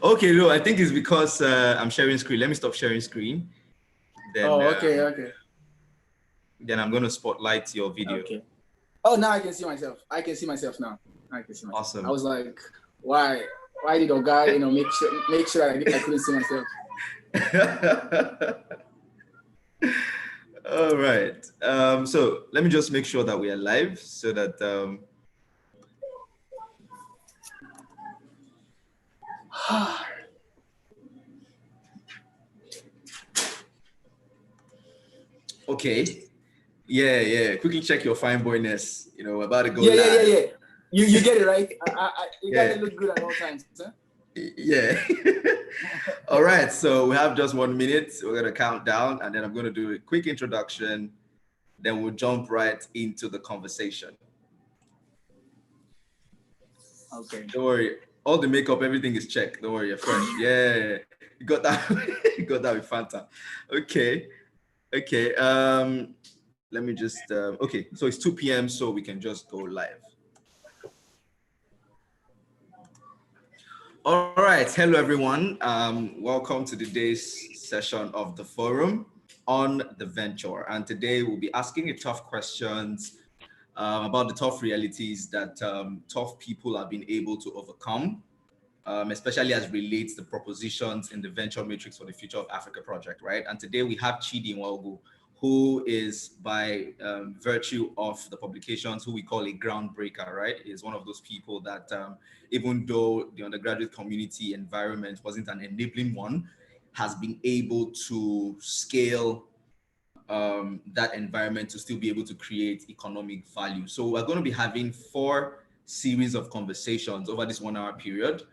Okay, no, I think it's because I'm sharing screen. Let me stop sharing screen. Then, okay. Then I'm going to spotlight your video. Okay. Oh, now I can see myself. I can see myself now. I can see myself. Awesome. I was like, why did Oga, make sure I couldn't see myself? All right. So let me just make sure that we are live so that okay. Yeah. Quickly check your fine boyness. About to go live. Yeah. You get it right. You gotta look good at all times, huh? Yeah. All right. So we have just 1 minute. We're gonna count down, and then I'm gonna do a quick introduction. Then we'll jump right into the conversation. Okay. Don't worry. All the makeup, everything is checked. Don't worry, you're fresh. Yeah. You got that. You got that with Fanta. Okay. Let me just okay. So it's 2 p.m. so we can just go live. All right. Hello, everyone. Welcome to today's session of the forum on the venture. And today we'll be asking you tough questions about the tough realities that tough people have been able to overcome, especially as relates to propositions in the Venture Matrix for the Future of Africa project, right? And today we have Chidi Nwaogu, who is, by virtue of the publications, who we call a groundbreaker, right? Is one of those people that even though the undergraduate community environment wasn't an enabling one, has been able to scale that environment to still be able to create economic value. So we're going to be having 4 series of conversations over this 1-hour period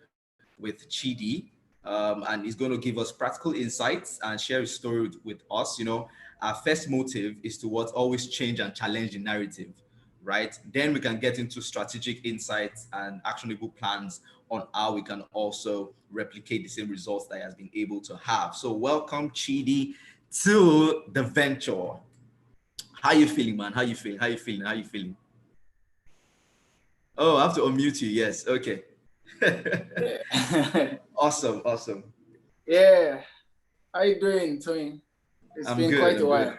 with Chidi, and he's going to give us practical insights and share his story with us. Our first motive is to always change and challenge the narrative, right? Then we can get into strategic insights and actionable plans on how we can also replicate the same results that he has been able to have. So welcome, Chidi, to the venture. How you feeling, man? How you feeling? Oh, I have to unmute you. Yes. Okay. Yeah. Awesome. Yeah. How you doing, Tony? It's been quite a while. Good.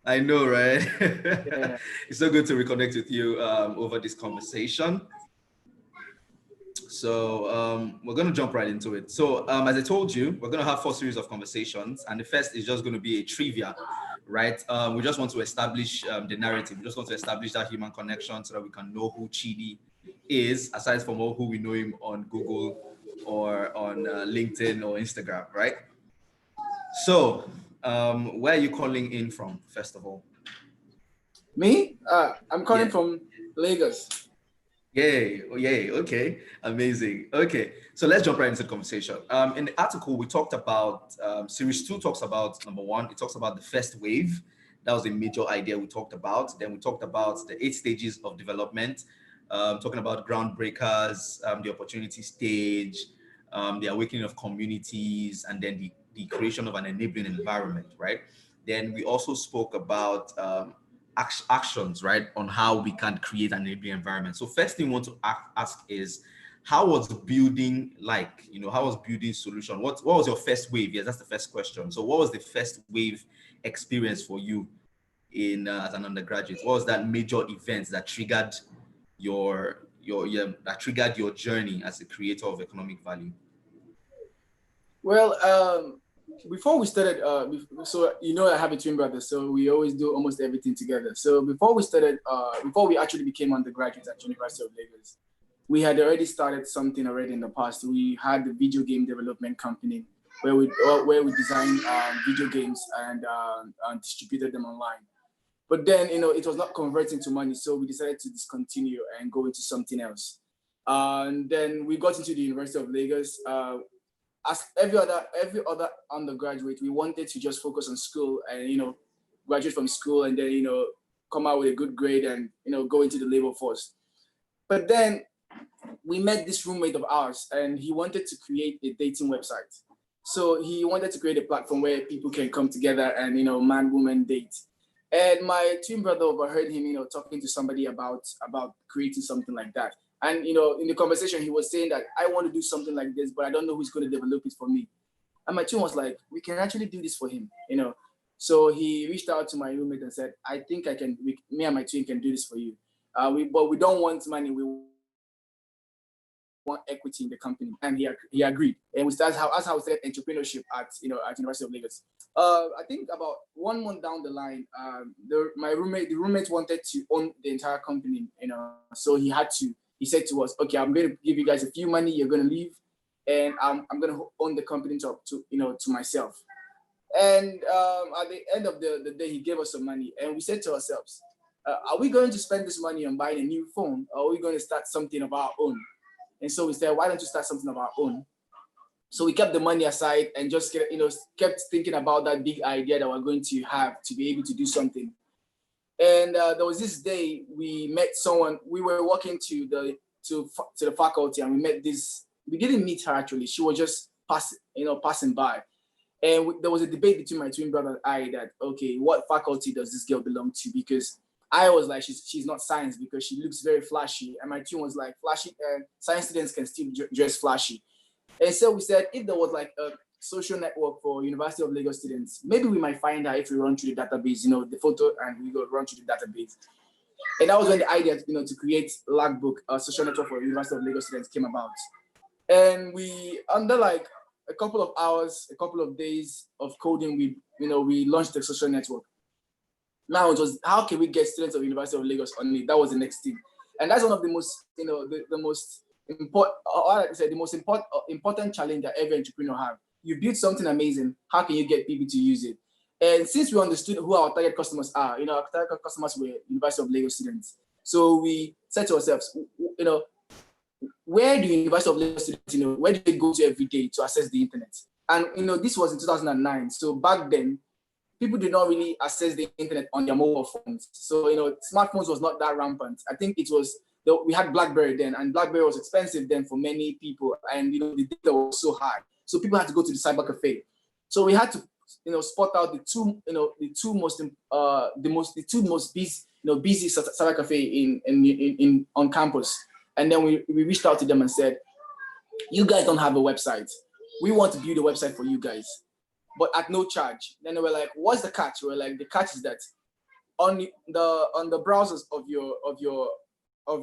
I know, right? Yeah. It's so good to reconnect with you over this conversation. So we're going to jump right into it. So as I told you, we're going to have 4 series of conversations, and the first is just going to be a trivia, right? We just want to establish the narrative. We just want to establish that human connection so that we can know who Chidi is, aside from who we know him on Google or on LinkedIn or Instagram, right? So where are you calling in from, first of all? Me? I'm calling from Lagos. Yay. Okay. Amazing. Okay. So let's jump right into the conversation. In the article, we talked about, series 2 talks about, number 1, it talks about the first wave. That was a major idea we talked about. Then we talked about the 8 stages of development, talking about groundbreakers, the opportunity stage, the awakening of communities, and then the creation of an enabling environment, right? Then we also spoke about actions, right, on how we can create an enabling environment. So first thing we want to ask is, how was building like? How was building solution? What was your first wave? Yes, that's the first question. So what was the first wave experience for you in as an undergraduate? What was that major event that triggered your journey as a creator of economic value? Well, before we started, so I have a twin brother, so we always do almost everything together. So before we actually became undergraduates at University of Lagos, we had already started something already in the past. We had the video game development company where we designed video games and distributed them online. But then it was not converting to money, so we decided to discontinue and go into something else. And then we got into the University of Lagos. As every other undergraduate, we wanted to just focus on school and graduate from school and then come out with a good grade and go into the labor force. But then we met this roommate of ours, and he wanted to create a dating website. So he wanted to create a platform where people can come together and man woman date. And my twin brother overheard him talking to somebody about creating something like that. And in the conversation, he was saying that I want to do something like this, but I don't know who's going to develop it for me. And my twin was like, we can actually do this for him, So he reached out to my roommate and said, I think me and my twin can do this for you. But we don't want money. We want equity in the company. And he agreed. And that's how we started entrepreneurship at University of Lagos. I think about 1 month down the line, the roommate wanted to own the entire company, So he said to us, okay, I'm going to give you guys a few money. You're going to leave. And I'm going to own the company to myself. And at the end of the day, he gave us some money. And we said to ourselves, are we going to spend this money on buying a new phone? Or are we going to start something of our own? And so we said, why don't you start something of our own? So we kept the money aside and just kept thinking about that big idea that we're going to have to be able to do something. And there was this day we met someone. We were walking to the faculty, and we met this. We didn't meet her actually. She was just passing by. And there was a debate between my twin brother and I that, okay, what faculty does this girl belong to? Because I was like, she's not science because she looks very flashy. And my twin was like, flashy, science students can still dress flashy. And so we said, if there was like a social network for University of Lagos students, maybe we might find out if we run through the database, the photo, and we go run through the database. And that was when the idea, to create Lagbook, a social network for University of Lagos students, came about. And we, under like a couple of hours, a couple of days of coding, we launched the social network. Now it was, how can we get students of University of Lagos on it? That was the next thing. And that's one of the most, the most important, like I said, the most important challenge that every entrepreneur have. You build something amazing. How can you get people to use it? And since we understood who our target customers are, our target customers were University of Lagos students. So we said to ourselves, where do University of Lagos students, where do they go to every day to access the internet? And, this was in 2009. So back then, people did not really access the internet on their mobile phones. So, smartphones was not that rampant. I think we had BlackBerry then, and BlackBerry was expensive then for many people. And, the data was so high. So people had to go to the cyber cafe. So we had to, spot out the two most busy cyber cafe on campus. And then we reached out to them and said, you guys don't have a website. We want to build a website for you guys, but at no charge. Then they were like, what's the catch? We were like, the catch is that on the browsers of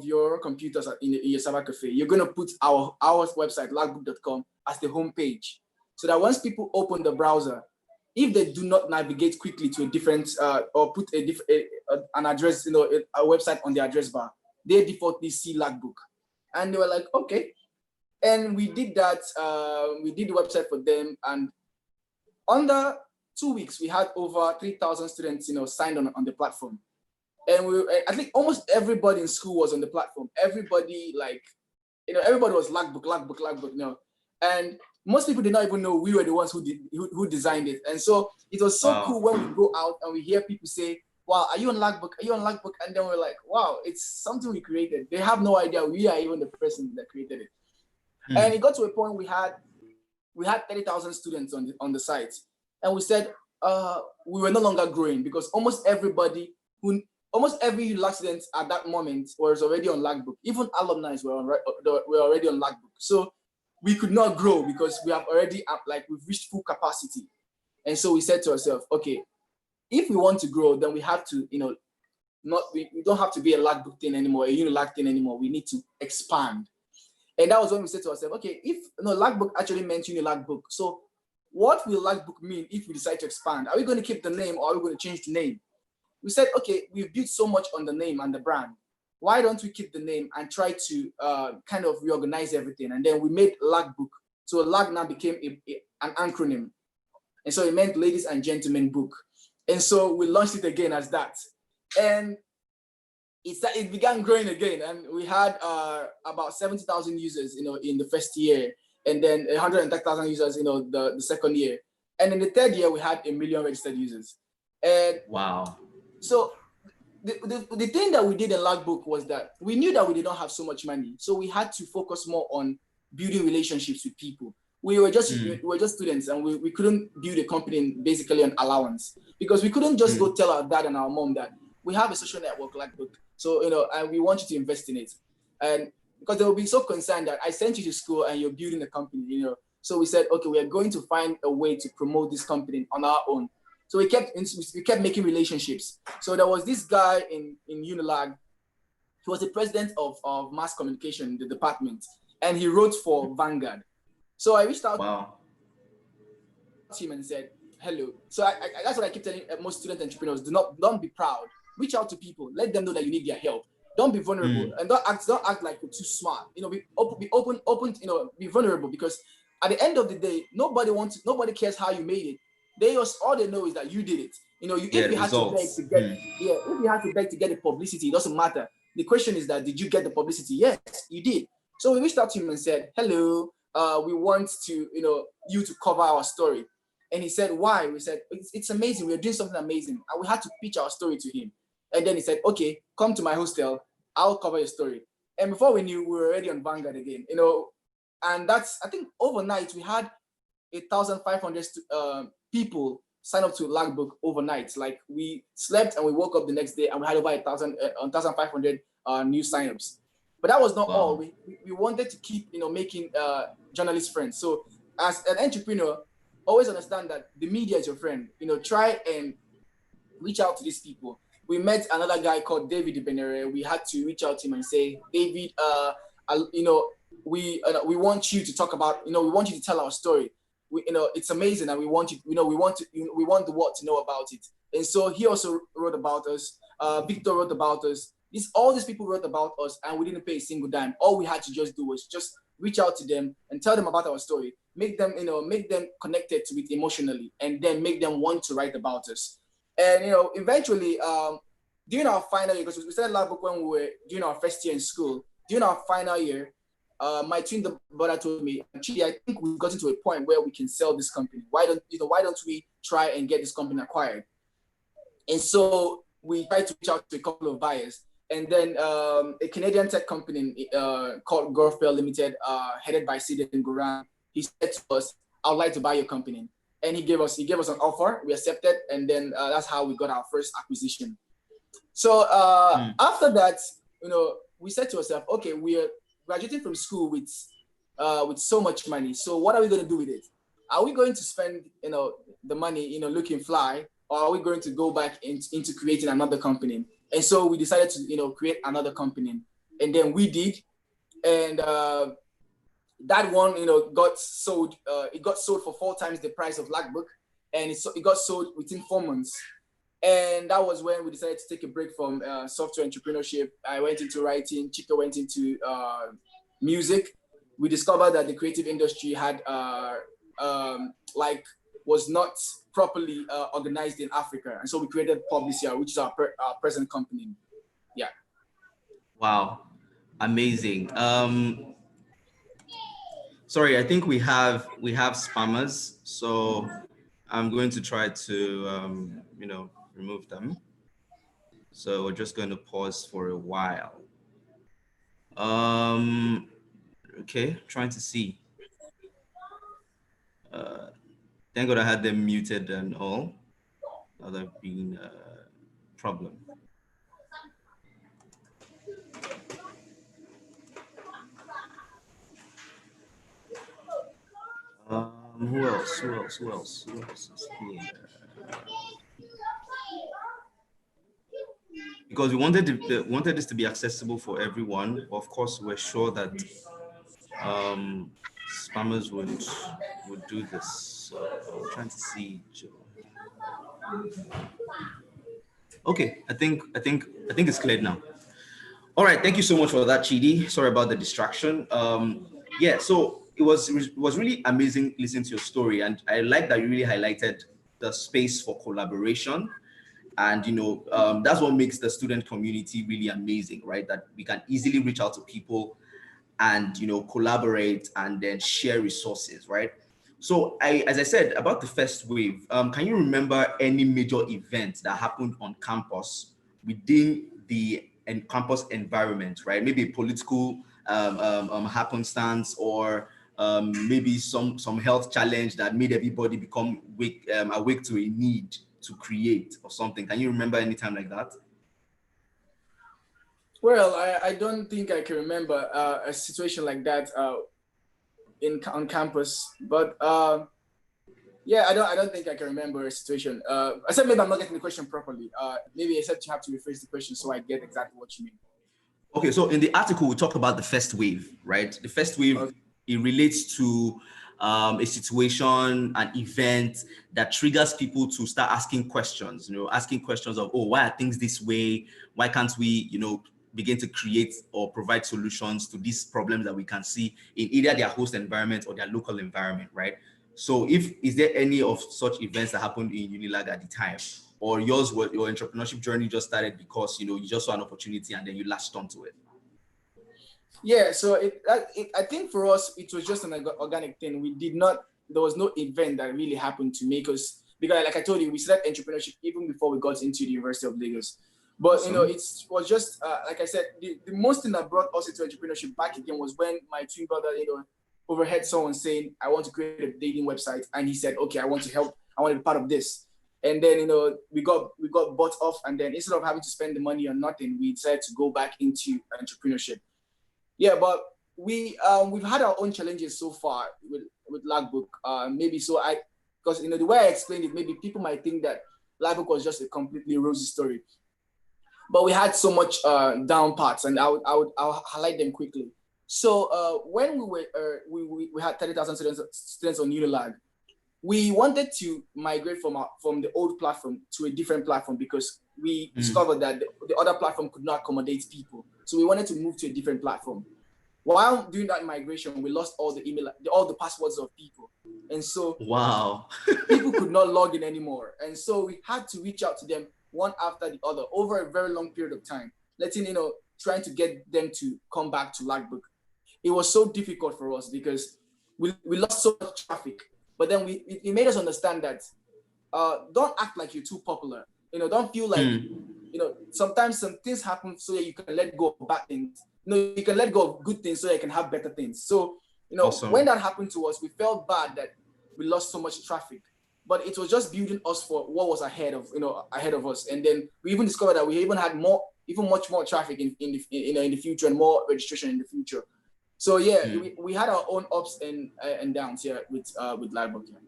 your computers in your cyber cafe, you're gonna put our website, lagbook.com, as the home page. So that once people open the browser, if they do not navigate quickly to a different or put an address, a website on the address bar, they defaultly see Lagbook. And they were like, okay. And we did that. We did the website for them. And under 2 weeks, we had over 3,000 students, signed on the platform. And I think almost everybody in school was on the platform. Everybody everybody was Lagbook. And most people did not even know we were the ones who designed it. And so it was so cool when we go out and we hear people say, wow, are you on Lagbook? Are you on Lagbook? And then we're like, wow, it's something we created. They have no idea we are even the person that created it. And it got to a point we had 30,000 students on the site. And we said we were no longer growing because almost every lab student at that moment was already on Lagbook. Even alumni were already on Lagbook. So we could not grow because we have already we've reached full capacity. And so we said to ourselves, okay, if we want to grow, then we have to, we don't have to be a Lagbook thing anymore, a Unilag thing anymore. We need to expand. And that was when we said to ourselves, okay, if Lagbook actually meant Unilag book, so what will Lagbook mean if we decide to expand? Are we going to keep the name or are we going to change the name? We said, okay, we've built so much on the name and the brand. Why don't we keep the name and try to kind of reorganize everything? And then we made Lagbook. So Lag now became an acronym. And so it meant ladies and gentlemen book. And so we launched it again as that. And it began growing again. And we had about 70,000 users, in the first year. And then 110,000 users, the second year. And in the third year, we had 1 million registered users. And wow. So the thing that we did in Lagbook was that we knew that we did not have so much money. So we had to focus more on building relationships with people. We were just students, and we couldn't build a company basically on allowance because we couldn't just go tell our dad and our mom that we have a social network Lagbook. So, and we want you to invest in it. And because they will be so concerned that I sent you to school and you're building a company, you know. So we said, okay, we are going to find a way to promote this company on our own. So we kept making relationships. So there was this guy in Unilag. He was the president of mass communication, the department, and he wrote for Vanguard. So I reached out to him and said, hello. So that's what I keep telling most student entrepreneurs: don't be proud. Reach out to people. Let them know that you need their help. Don't be vulnerable, and don't act like you're too smart. You know, be open. You know, be vulnerable, because at the end of the day, nobody cares how you made it. All they know is that you did it. You know, if you had to beg to get if you had to beg to get the publicity, it doesn't matter. The question is that, did you get the publicity? Yes, you did. So we reached out to him and said, hello, we want to, you to cover our story. And he said, why? We said, it's amazing. We're doing something amazing. And we had to pitch our story to him. And then he said, okay, come to my hostel. I'll cover your story. And before we knew, we were already on Vanguard again, and that's, I think overnight, we had 1,500 people sign up to Lagbook overnight. Like, we slept and we woke up the next day and we had over 1,500 new signups. But that was not all. We wanted to keep, making journalist friends. So as an entrepreneur, always understand that the media is your friend. Try and reach out to these people. We met another guy called David Benere. We had to reach out to him and say, David, we want you to talk about, we want you to tell our story. It's amazing, and we want you, we want the world to know about it. And so he also wrote about us. Victor wrote about us. All these people wrote about us, and we didn't pay a single dime. All we had to just do was just reach out to them and tell them about our story. Make them connected to it emotionally, and then make them want to write about us. And eventually, during our final year, because we started Lagbook when we were doing our first year in school. During our final year, my twin brother told me, Chidi, I think we've gotten to a point where we can sell this company. Why don't we try and get this company acquired? And so we tried to reach out to a couple of buyers. And then a Canadian tech company called Gorfbell Limited, headed by Chidi and Goran, he said to us, I would like to buy your company. And he gave us an offer. We accepted, and then that's how we got our first acquisition. So after that, we said to ourselves, okay, we are graduating from school with so much money. So what are we going to do with it? Are we going to spend the money looking fly, or are we going to go back into creating another company? And so we decided to create another company, and then we did, and that one got sold. It got sold for 4 times the price of Lagbook, and it got sold within 4 months. And that was when we decided to take a break from software entrepreneurship. I went into writing. Chico went into music. We discovered that the creative industry had was not properly organized in Africa, and so we created Publicia, which is our present company. Yeah. Wow, amazing. Sorry, I think we have spammers, so I'm going to try to remove them. So we're just going to pause for a while. Okay, trying to see. Thank God I had them muted and all. That would have been a problem. Who else is here? Because we wanted this to be accessible for everyone. Of course, we're sure that spammers would do this. So I'm trying to see Joe. Okay, I think it's cleared now. All right, thank you so much for that, Chidi. Sorry about the distraction. Yeah, so it was really amazing listening to your story, and I like that you really highlighted the space for collaboration. And that's what makes the student community really amazing, right? That we can easily reach out to people and collaborate and then share resources, right? So as I said about the first wave, can you remember any major events that happened on campus within the campus environment, right? Maybe a political happenstance, or maybe some health challenge that made everybody become awake to a need to create or something. Can you remember any time like that? Well, I don't think I can remember a situation like that on campus, but yeah, I don't think I can remember a situation. Except maybe I'm not getting the question properly. Maybe except you have to rephrase the question so I get exactly what you mean. Okay, so in the article, we talk about the first wave, right? The first wave, Okay. it relates to a situation, an event that triggers people to start asking questions, asking questions of, oh, why are things this way? Why can't we, begin to create or provide solutions to these problems that we can see in either their host environment or their local environment, right? So is there any of such events that happened in Unilag at the time? Or your entrepreneurship journey just started because you just saw an opportunity and then you latched onto it? Yeah, so I think for us it was just an organic thing. There was no event that really happened to make us, because like I told you, we started entrepreneurship even before we got into the University of Lagos. But Awesome. it was just like I said, the most thing that brought us into entrepreneurship back again was when my twin brother, overheard someone saying, I want to create a dating website, and he said, okay, I want to help, I want to be part of this. And then we got bought off, and then instead of having to spend the money on nothing, we decided to go back into entrepreneurship. Yeah, but we've had our own challenges so far with Lagbook. Maybe so because the way I explained it, maybe people might think that Lagbook was just a completely rosy story, but we had so much down parts, and I'll highlight them quickly. So when we had 30,000 students on Unilag, we wanted to migrate from the old platform to a different platform because we discovered that the other platform could not accommodate people. So we wanted to move to a different platform. While doing that migration, we lost all all the passwords of people. And so wow, people could not log in anymore. And so we had to reach out to them one after the other over a very long period of time, trying to get them to come back to Lagbook. It was so difficult for us because we lost so much traffic. But then it made us understand that don't act like you're too popular. Don't feel like, sometimes some things happen so that you can let go of bad things. You can let go of good things so that you can have better things. So, awesome. when that happened to us, we felt bad that we lost so much traffic. But it was just building us for what was ahead of us. And then we even discovered that we even had much more traffic in the future, and more registration in the future. So yeah, we had our own ups and downs here with Lagbook. Yeah.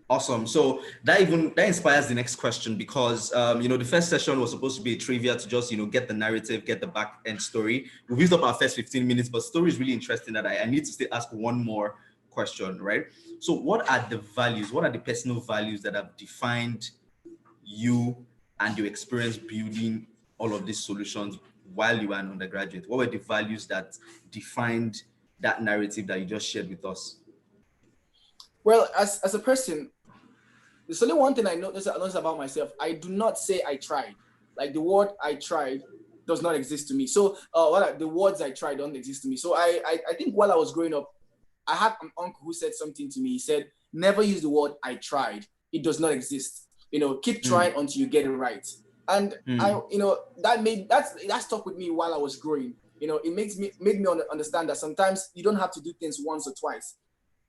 Awesome. So that inspires the next question, because the first session was supposed to be a trivia to just get the narrative, get the back end story. We used up our first 15 minutes, but story is really interesting that I need to still ask one more question, right? So what are the personal values that have defined you and your experience building all of these solutions while you were an undergraduate? What were the values that defined that narrative that you just shared with us? Well, as a person, there's only one thing I notice about myself. I do not say I tried. Like, the word I tried does not exist to me. So the words I tried don't exist to me. So I think while I was growing up, I had an uncle who said something to me. He said, never use the word I tried. It does not exist. Keep trying until you get it right. And that stuck with me while I was growing. It made me understand that sometimes you don't have to do things once or twice.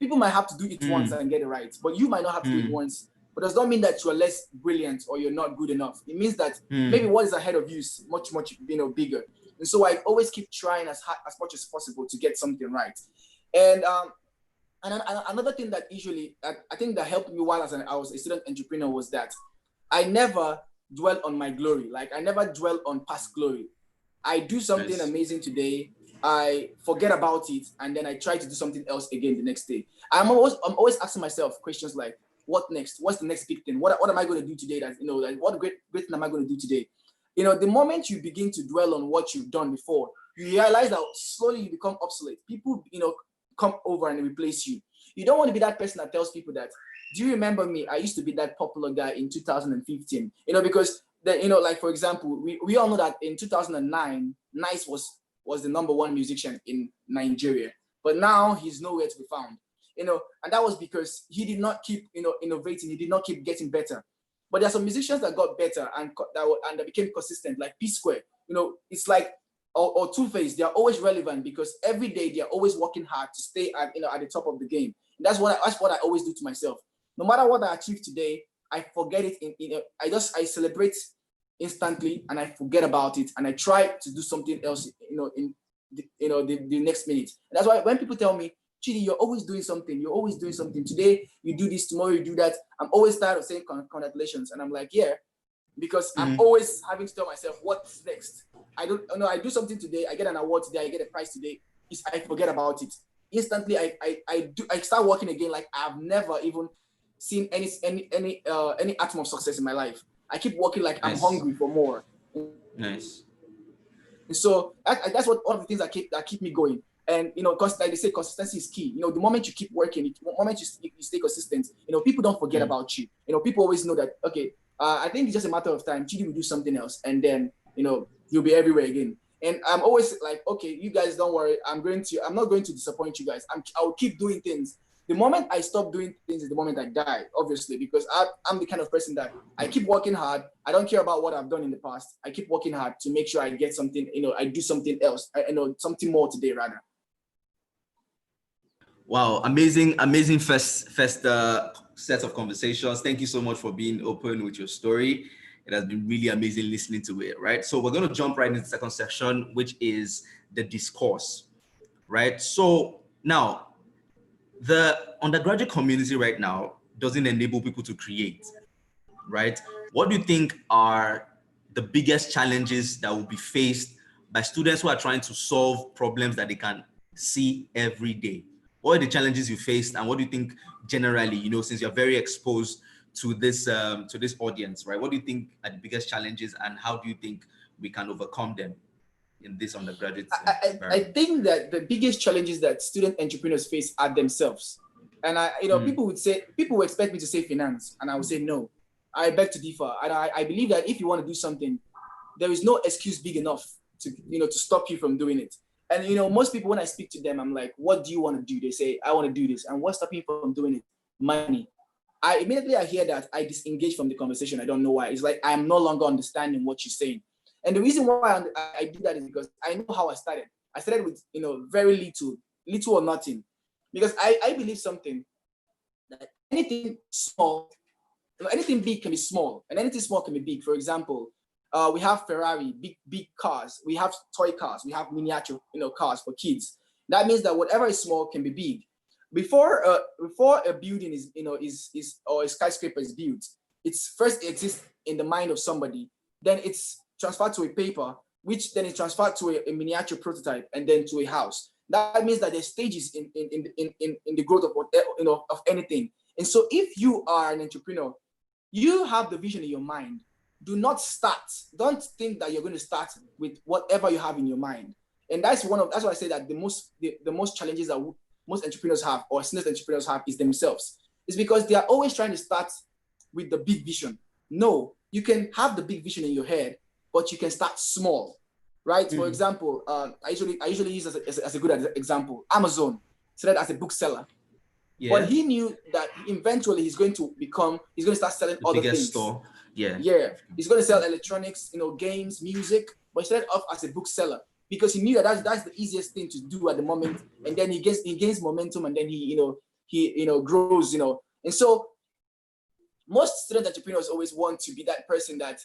People might have to do it once and get it right, but you might not have to do it once. But does not mean that you are less brilliant or you're not good enough. It means that maybe what is ahead of you is much bigger. And so I always keep trying as much as possible to get something right. And another thing that I think that helped me while I was a student entrepreneur was that I never dwell on my glory. Like, I never dwell on past glory. I do something amazing today, I forget about it, and then I try to do something else again the next day. I'm always asking myself questions like, what next? What's the next big thing? What am I going to do today? What great thing am I going to do today? The moment you begin to dwell on what you've done before, you realize that slowly you become obsolete. People, come over and replace you. You don't want to be that person that tells people that, do you remember me? I used to be that popular guy in 2015. Because like, for example, we all know that in 2009, Nice was the number one musician in Nigeria, but now he's nowhere to be found. And that was because he did not keep innovating. He did not keep getting better. But there are some musicians that got better and that became consistent, like P Square. It's like, or Two Face. They are always relevant because every day they are always working hard to stay at the top of the game. And that's what I always do to myself. No matter what I achieve today, I forget it. I celebrate instantly, and I forget about it, and I try to do something else, in the next minute. And that's why when people tell me, Chidi, you're always doing something. You're always doing something. Today you do this, tomorrow you do that. I'm always tired of saying congratulations, and I'm like, yeah, because I'm always having to tell myself what's next. I don't know. I do something today. I get an award today. I get a prize today. I forget about it instantly. I start working again like I've never even seen any atom of success in my life. I keep working like I'm hungry for more. Nice. And so that's what all of the things that keep me going. And because like they say, consistency is key. The moment you keep working, the moment you stay consistent, people don't forget about you. People always know that, okay, I think it's just a matter of time. Chidi will do something else, and then you'll be everywhere again. And I'm always like, okay, you guys don't worry. I'm not going to disappoint you guys. I'll keep doing things. The moment I stop doing things is the moment I die, obviously, because I'm the kind of person that I keep working hard. I don't care about what I've done in the past. I keep working hard to make sure I get something, I do something else, something more today rather. Wow, amazing first set of conversations. Thank you so much for being open with your story. It has been really amazing listening to it, right? So we're going to jump right into the second section, which is the discourse, right? So now, the undergraduate community right now doesn't enable people to create, right? What do you think are the biggest challenges that will be faced by students who are trying to solve problems that they can see every day? What are the challenges you faced, and what do you think generally, since you're very exposed to this audience, right? What do you think are the biggest challenges, and how do you think we can overcome them in this undergraduate environment? I think that the biggest challenges that student entrepreneurs face are themselves. And people will expect me to say finance, and I would say no. I beg to differ. And I believe that if you want to do something, there is no excuse big enough to stop you from doing it. And most people, when I speak to them, I'm like, what do you want to do? They say, I want to do this. And what's stopping you from doing it? Money. I hear that, I disengage from the conversation. I don't know why. It's like I'm no longer understanding what you're saying. And the reason why I do that is because I know how I started. I started with very little or nothing. Because I believe something, that anything small, anything big can be small, and anything small can be big. For example, we have Ferrari, big cars. We have toy cars. We have miniature, cars for kids. That means that whatever is small can be big. Before a building is or a skyscraper is built, it's first exists in the mind of somebody. Then it's transferred to a paper, which then is transferred to a miniature prototype, and then to a house. That means that there's stages in the growth of of anything. And so, if you are an entrepreneur, you have the vision in your mind. Do not start. Don't think that you're going to start with whatever you have in your mind. And that's why I say that the most challenges that most entrepreneurs have, or senior entrepreneurs have, is themselves. It's because they are always trying to start with the big vision. No, you can have the big vision in your head, but you can start small, right? Mm-hmm. For example, I usually use as a good example, Amazon started as a bookseller. Yeah. But he knew that eventually he's going to start selling other things. Store. Yeah. He's going to sell electronics, games, music, but he started off as a bookseller because he knew that that's the easiest thing to do at the moment. And then he gains momentum, and then he grows, And so most student entrepreneurs always want to be that person that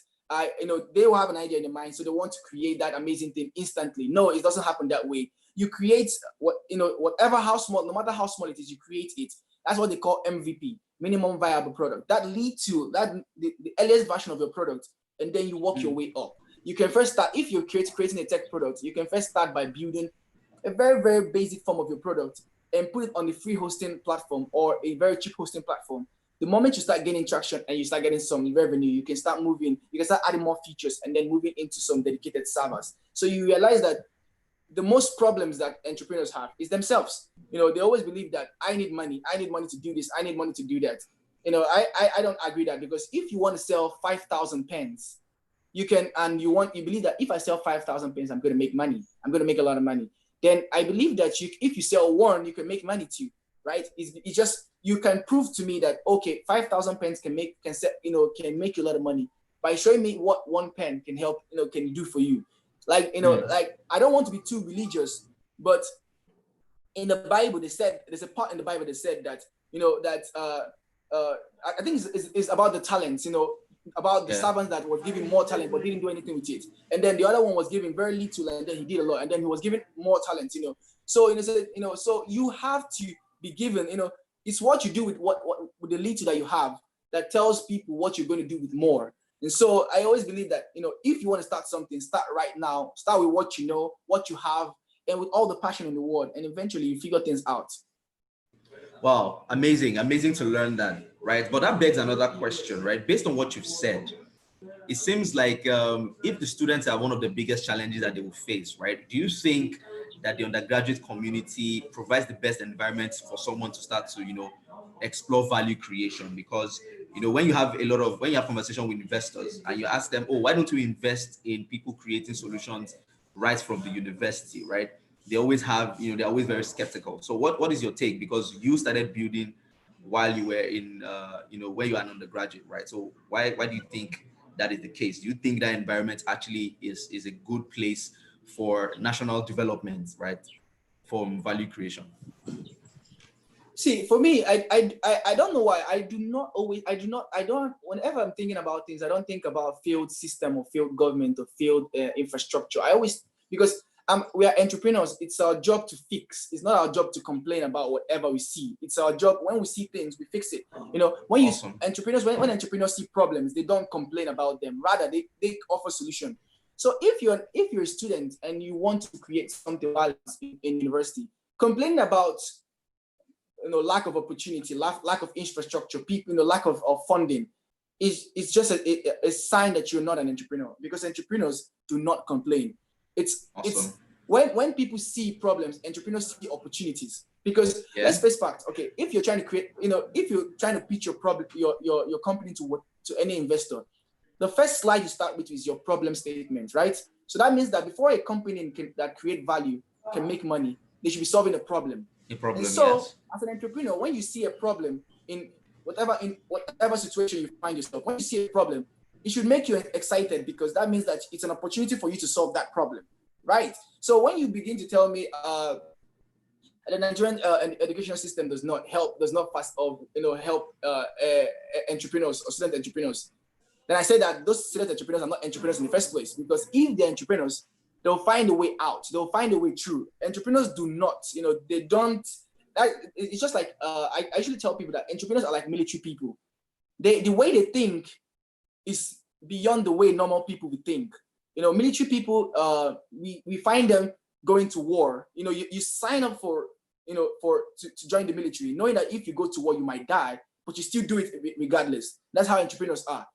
they will have an idea in their mind, so they want to create that amazing thing instantly. No, it doesn't happen that way. You create whatever, how small, no matter how small it is, you create it. That's what they call MVP, minimum viable product. That leads to the earliest version of your product, and then you work your way up. You can first start, if you're creating a tech product, you can first start by building a very, very basic form of your product and put it on the free hosting platform or a very cheap hosting platform. The moment you start gaining traction and you start getting some revenue, you can start adding more features and then moving into some dedicated servers. So you realize that the most problems that entrepreneurs have is themselves. They always believe that I need money to do this, I need money to do that. I don't agree that, because if you want to sell 5,000 pens, you can, and you believe that if I sell 5,000 pens, I'm going to make money. I'm going to make a lot of money. Then I believe that if you sell one, you can make money too, right? It's just, you can prove to me that, okay, 5,000 pens can make you a lot of money by showing me what one pen can help, can do for you. Like, like, I don't want to be too religious, but in the Bible, there's a part in the Bible that said that, I think it's about the talents, about the Yeah. servant that was given more talent but didn't do anything with it, and then the other one was given very little and then he did a lot, and then he was given more talent. So so you have to be given. It's what you do with what with the little that you have that tells people what you're going to do with more. And so I always believe that if you want to start something, start right now. Start with what you know, what you have, and with all the passion in the world, and eventually you figure things out. Wow, amazing, amazing to learn that, right? But that begs another question, right? Based on what you've said, it seems like if the students are one of the biggest challenges that they will face, right? Do you think that the undergraduate community provides the best environment for someone to start to, explore value creation? Because, when you have conversation with investors and you ask them, oh, why don't we invest in people creating solutions right from the university, right? They always have, they're always very skeptical. So what is your take? Because you started building while you were in, when you are an undergraduate, right? So why do you think that is the case? Do you think that environment actually is a good place for national development, right? From value creation? See, for me, I don't know why. I don't, whenever I'm thinking about things, I don't think about failed system or failed government or failed infrastructure. Because we are entrepreneurs. It's our job to fix. It's not our job to complain about whatever we see. It's our job, when we see things, we fix it. When Awesome. when entrepreneurs see problems, they don't complain about them. Rather, they offer solution. So if you're a student and you want to create something in university, complaining about lack of opportunity, lack of infrastructure, people, lack of funding, is just a sign that you're not an entrepreneur, because entrepreneurs do not complain. It's Awesome. it's when people see problems, entrepreneurs see opportunities. Because let's face facts. Okay, if you're trying to create, if you're trying to pitch your problem, your company to any investor, the first slide you start with is your problem statement, right? So that means that before a company that create value can make money, they should be solving a problem. And so, yes. as an entrepreneur, when you see a problem in whatever situation you find yourself, when you see a problem, it should make you excited, because that means that it's an opportunity for you to solve that problem, right? So when you begin to tell me the Nigerian educational system does not help entrepreneurs or student entrepreneurs, then I say that those student entrepreneurs are not entrepreneurs in the first place. Because if they're entrepreneurs, they'll find a way out. They'll find a way through. Entrepreneurs do not, they don't. It's just like I usually tell people that entrepreneurs are like military people. The way they think is beyond the way normal people would think. Military people, we find them going to war. You sign up to join the military, knowing that if you go to war, you might die, but you still do it regardless. That's how entrepreneurs are.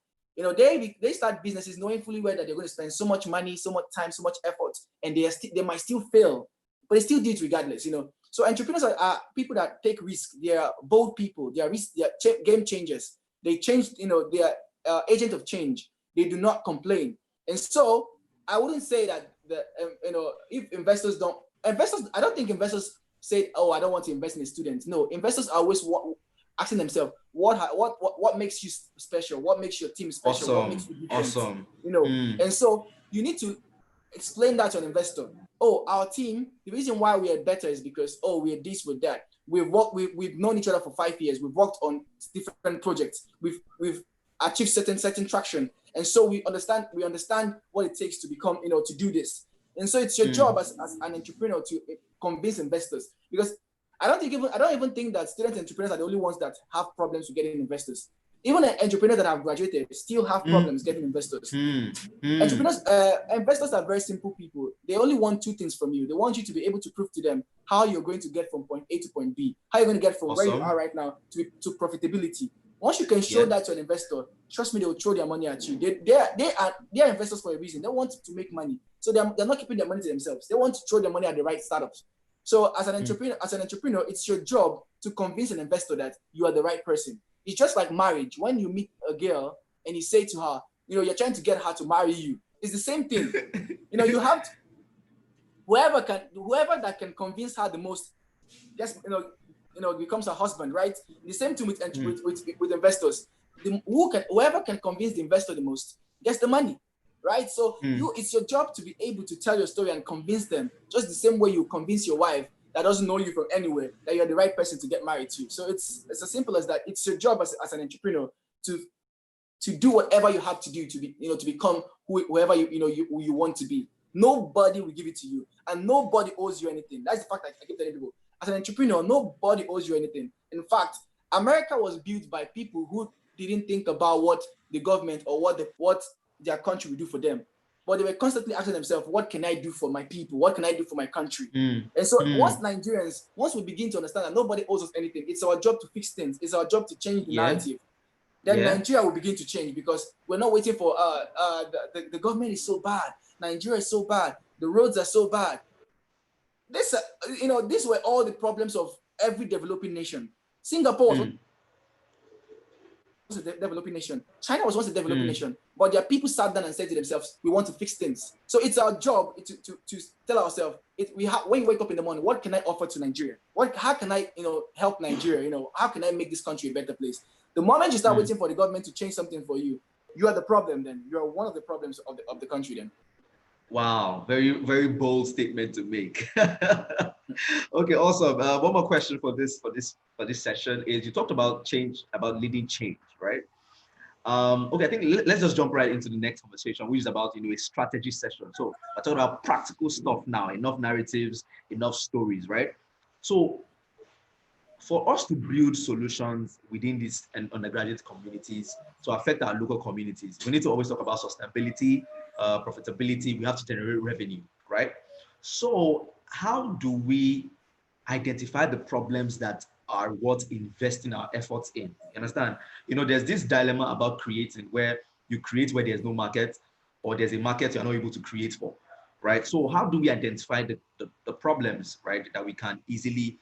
They start businesses knowing fully well that they're going to spend so much money, so much time, so much effort, and they might still fail, but they still do it regardless. So entrepreneurs are people that take risks. They are bold people. They are game changers. They change. They are agent of change. They do not complain. And so I wouldn't say that if investors, I don't think investors say, "Oh, I don't want to invest in a student." No, investors are always asking themselves, what makes you special? What makes your team special? Awesome. What makes you different? Awesome. And so you need to explain that to an investor. Oh, our team, the reason why we are better is because, we're this, we're that. We've known each other for 5 years. We've worked on different projects. We've achieved certain traction. And so we understand what it takes to become, to do this. And so it's your job as an entrepreneur to convince investors. Because I don't even think that student entrepreneurs are the only ones that have problems with getting investors. Even entrepreneurs that have graduated still have problems getting investors. Investors are very simple people. They only want two things from you. They want you to be able to prove to them how you're going to get from point A to point B, how you're going to get from where you are right now to profitability. Once you can show that to an investor, trust me, they will throw their money at you. They are investors for a reason. They want to make money. So they're not keeping their money to themselves. They want to throw their money at the right startups. So as an entrepreneur, it's your job to convince an investor that you are the right person. It's just like marriage. When you meet a girl and you say to her, you're trying to get her to marry you. It's the same thing. You have to, whoever that can convince her the most, just becomes her husband, right? The same thing with investors. Whoever can convince the investor the most gets the money. Right? So it's your job to be able to tell your story and convince them, just the same way you convince your wife that doesn't know you from anywhere that you're the right person to get married to. So it's as simple as that. It's your job as an entrepreneur to to do whatever you have to do to be, to become whoever you want to be. Nobody will give it to you, and nobody owes you anything. That's the fact I keep telling people. As an entrepreneur, nobody owes you anything. In fact, America was built by people who didn't think about what the government or what their country will do for them, but they were constantly asking themselves, "What can I do for my people? What can I do for my country?" And so, once we begin to understand that nobody owes us anything, it's our job to fix things. It's our job to change the narrative. Then Nigeria will begin to change, because we're not waiting for the government is so bad. Nigeria is so bad. The roads are so bad. These were all the problems of every developing nation. Singapore was a developing nation. China was once a developing nation, but their people sat down and said to themselves, "We want to fix things." So it's our job to tell ourselves, when you wake up in the morning, what can I offer to Nigeria? How can I help Nigeria? How can I make this country a better place? The moment you start waiting for the government to change something for you, you are the problem. Then you are one of the problems of the country. Then. Wow, very, very bold statement to make. Okay, awesome. One more question for this session is, you talked about change, about leading change, right? Okay, I think let's just jump right into the next conversation, which is about a strategy session. So we're talking about practical stuff now, enough narratives, enough stories, right? So for us to build solutions within these undergraduate communities to affect our local communities, we need to always talk about sustainability, profitability. We have to generate revenue, right? So how do we identify the problems that are worth investing our efforts in? You understand? There's this dilemma about creating, where you create where there's no market, or there's a market you're not able to create for, right? So how do we identify the problems, right, that we can easily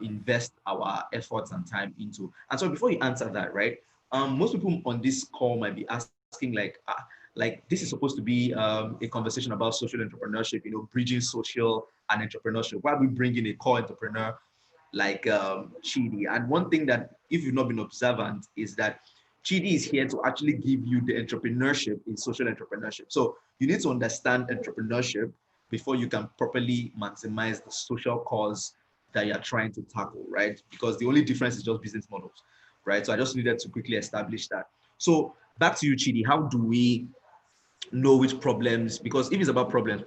invest our efforts and time into? And so before you answer that, right, most people on this call might be asking, like this is supposed to be a conversation about social entrepreneurship, bridging social and entrepreneurship. Why are we bringing a core entrepreneur like Chidi? And one thing that, if you've not been observant, is that Chidi is here to actually give you the entrepreneurship in social entrepreneurship. So you need to understand entrepreneurship before you can properly maximize the social cause that you're trying to tackle, right? Because the only difference is just business models, right? So I just needed to quickly establish that. So back to you, Chidi. How do we know which problems? Because if it's about problems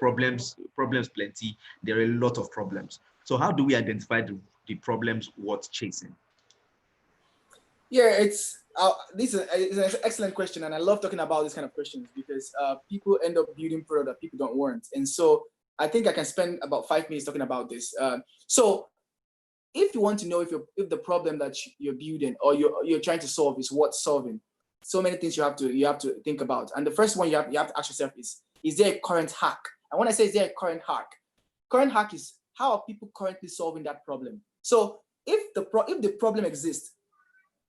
plenty, there are a lot of problems. So how do we identify the problems worth chasing? Yeah, this is an excellent question, and I love talking about this kind of questions, because people end up building product that people don't want. And so I think I can spend about 5 minutes talking about this. So if you want to know if the problem that you're building or you're trying to solve is worth solving, so many things you have to think about. And the first one you have to ask yourself is there a current hack? And when I say is there a current hack is, how are people currently solving that problem? So if the problem exists,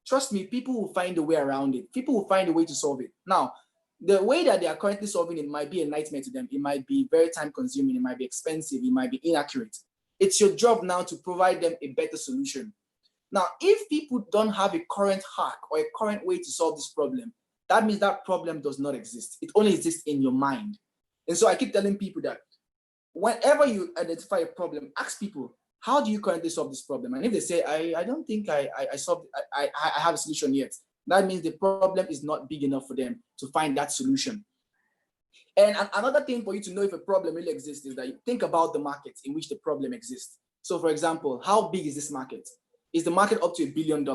trust me, people will find a way around it. People will find a way to solve it. Now, the way that they are currently solving it might be a nightmare to them. It might be very time consuming. It might be expensive. It might be inaccurate. It's your job now to provide them a better solution. Now, if people don't have a current hack or a current way to solve this problem, that means that problem does not exist. It only exists in your mind. And so I keep telling people that whenever you identify a problem, ask people, how do you currently solve this problem? And if they say, I don't think I have a solution yet, that means the problem is not big enough for them to find that solution. And another thing for you to know if a problem really exists is that you think about the market in which the problem exists. So for example, how big is this market? Is the market up to $1 billion?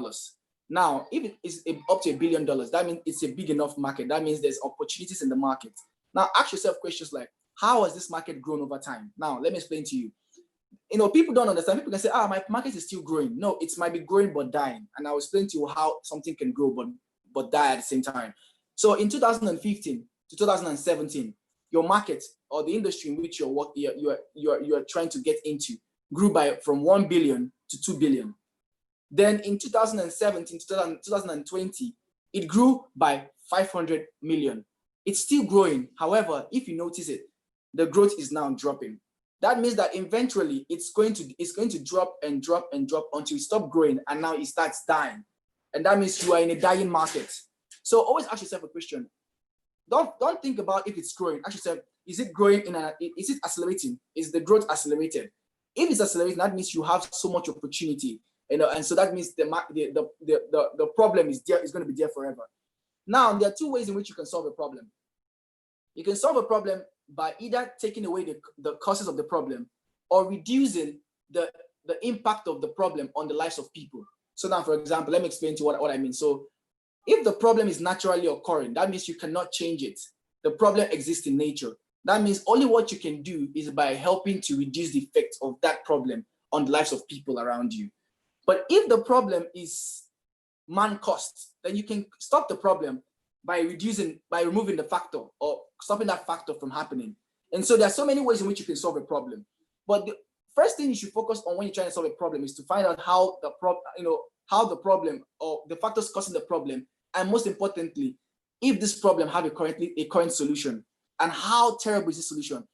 Now, if it is up to $1 billion, that means it's a big enough market. That means there's opportunities in the market. Now, ask yourself questions like, how has this market grown over time? Now, let me explain to you. People don't understand. People can say, my market is still growing. No, it might be growing but dying. And I'll explain to you how something can grow but die at the same time. So in 2015 to 2017, your market or the industry in which you're trying to get into grew from 1 billion to 2 billion. Then in 2017 to 2020, it grew by 500 million. It's still growing. However, if you notice it, the growth is now dropping. That means that eventually it's going to drop and drop and drop until it stops growing, and now it starts dying. And that means you are in a dying market. So always ask yourself a question. Don't think about if it's growing. Ask yourself, is it growing is it accelerating? Is the growth accelerated? If it's accelerating, that means you have so much opportunity. And so that means the problem is there, is going to be there forever. Now, there are two ways in which you can solve a problem. You can solve a problem by either taking away the causes of the problem or reducing the impact of the problem on the lives of people. So now, for example, let me explain to you what I mean. So if the problem is naturally occurring, that means you cannot change it. The problem exists in nature. That means only what you can do is by helping to reduce the effect of that problem on the lives of people around you. But if the problem is man-caused, then you can stop the problem by removing the factor or stopping that factor from happening. And so there are so many ways in which you can solve a problem. But the first thing you should focus on when you're trying to solve a problem is to find out how the problem or the factors causing the problem, and most importantly, if this problem have a current solution, and how terrible is this solution.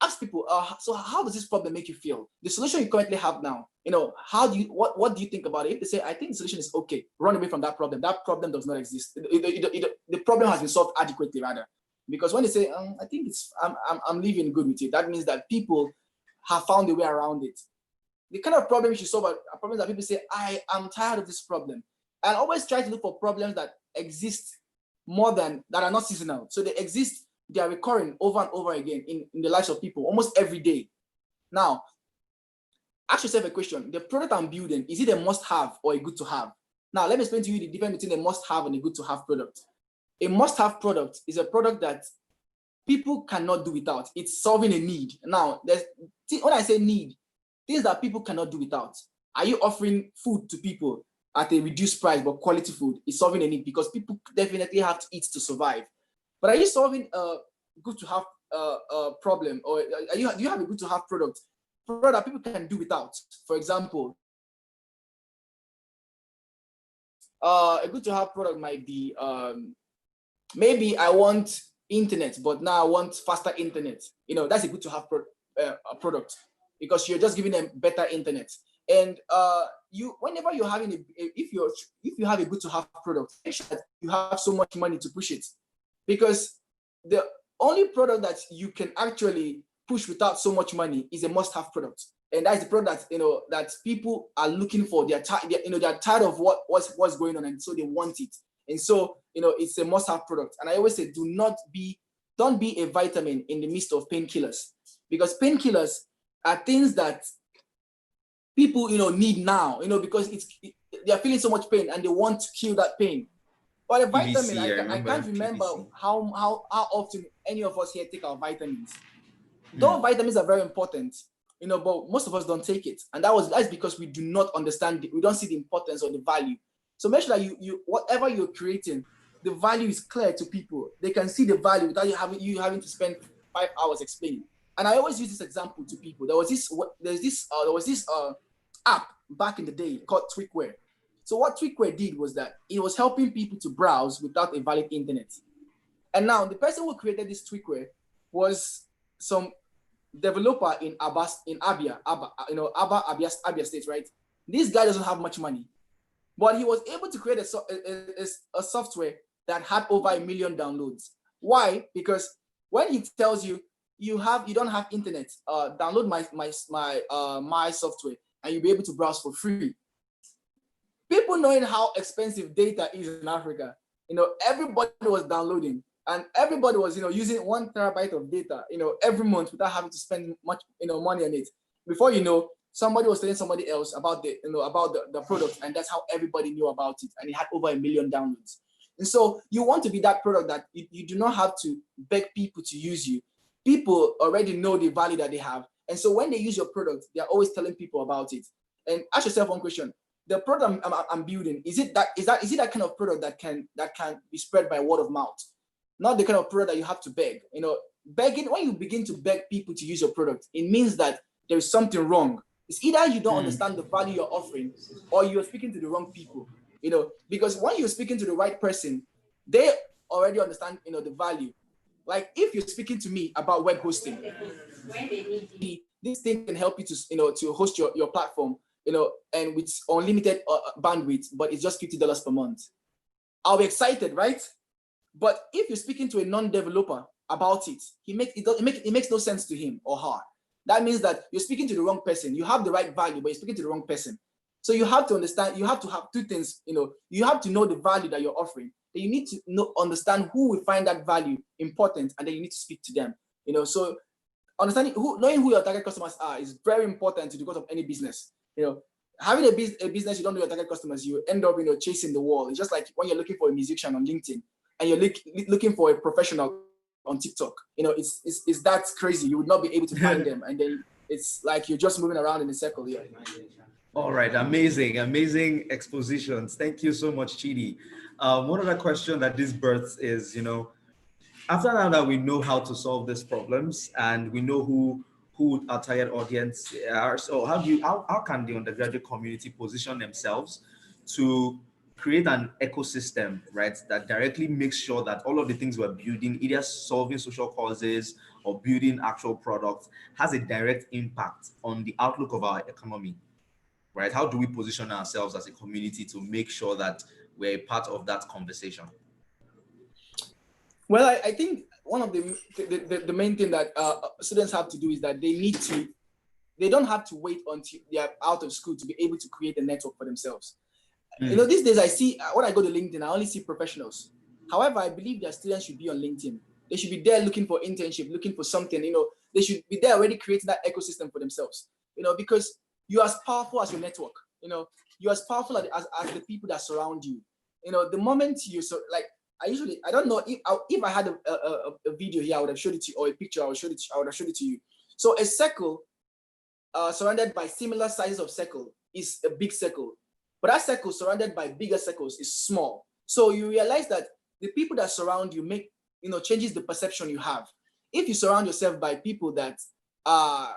Ask people, so how does this problem make you feel? The solution you currently have now, what do you think about it? If they say, I think the solution is okay, run away from that problem. That problem does not exist. The problem has been solved adequately, rather. Because when they say, I think I'm living good with it, that means that people have found a way around it. The kind of problem you should solve are problems that people say, I am tired of this problem. And always try to look for problems that exist that are not seasonal. So they exist, they are recurring over and over again in the lives of people almost every day. Now, ask yourself a question. The product I'm building, is it a must-have or a good-to-have? Now, let me explain to you the difference between a must-have and a good-to-have product. A must-have product is a product that people cannot do without. It's solving a need. Now, when I say need, things that people cannot do without. Are you offering food to people at a reduced price, but quality food? Is solving a need because people definitely have to eat to survive. But are you solving a good to have problem, or do you have a good to have product that people can do without? For example, a good to have product might be maybe I want internet, but now I want faster internet. That's a good to have product because you're just giving them better internet. And whenever you're having if you have a good to have product, make sure that you have so much money to push it, because the only product that you can actually push without so much money is a must-have product, and that's the product that people are looking for. They're tired of what's going on, and so they want it, and so it's a must-have product. And I always say, don't be a vitamin in the midst of painkillers, because painkillers are things that people need now, because they are feeling so much pain and they want to kill that pain. But a vitamin, I can't remember how often any of us here take our vitamins. Those vitamins are very important, but most of us don't take it, and that's because we do not understand we don't see the importance or the value. So make sure that you whatever you're creating, the value is clear to people. They can see the value without you having to spend 5 hours explaining. And I always use this example to people. There was this app back in the day called Twickware. So what Twickware did was that it was helping people to browse without a valid internet. And now the person who created this Twickware was some developer in Abia State, right? This guy doesn't have much money, but he was able to create a software that had over 1 million downloads. Why? Because when he tells you you don't have internet, download my software and you'll be able to browse for free. People knowing how expensive data is in Africa, everybody was downloading, and everybody was using 1 terabyte of data every month without having to spend much money on it. Before you know, somebody was telling somebody else about the product, and that's how everybody knew about it, and it had over 1 million downloads. And so you want to be that product that you do not have to beg people to use you. People already know the value that they have, and so when they use your product, they are always telling people about it. And ask yourself one question: the product I'm building, is it that kind of product that can be spread by word of mouth? Not the kind of product that you have to beg. Begging, when you begin to beg people to use your product, it means that there is something wrong. It's either you don't understand the value you're offering, or you're speaking to the wrong people. Because when you're speaking to the right person, they already understand the value. Like if you're speaking to me about web hosting, this thing can help you to host your platform, and with unlimited bandwidth, but it's just $50 per month. I'll be excited, right? But if you're speaking to a non-developer about it, it makes no sense to him or her. That means that you're speaking to the wrong person. You have the right value, but you're speaking to the wrong person. So you have to understand, you have to have two things, you have to know the value that you're offering. Then you need to understand who will find that value important, and then you need to speak to them. So knowing who your target customers are is very important to the growth of any business. Having a business you don't know your target customers, you end up chasing the wall. It's just like when you're looking for a musician on LinkedIn and you're looking for a professional on TikTok. It's that crazy. You would not be able to find them, and then it's like you're just moving around in a circle. Yeah. All right, amazing expositions. Thank you so much, Chidi. One other question that this births is, after now that we know how to solve these problems and we know who our target audience are, so how can the undergraduate community position themselves to create an ecosystem, right, that directly makes sure that all of the things we're building, either solving social causes or building actual products, has a direct impact on the outlook of our economy, right? How do we position ourselves as a community to make sure that we're a part of that conversation? Well, I think one of the main thing that students have to do is that they don't have to wait until they are out of school to be able to create a network for themselves. These days I see, when I go to LinkedIn, I only see professionals. However, I believe that students should be on LinkedIn. They should be there looking for internship, looking for something. They should be there already creating that ecosystem for themselves. Because you're as powerful as your network. You're as powerful as the people that surround you. The moment I don't know if I had a video here, I would have showed it to you, or a picture, I would have showed it to you. So a circle surrounded by similar sizes of circle is a big circle, but that circle surrounded by bigger circles is small. So you realize that the people that surround you changes the perception you have. If you surround yourself by people that are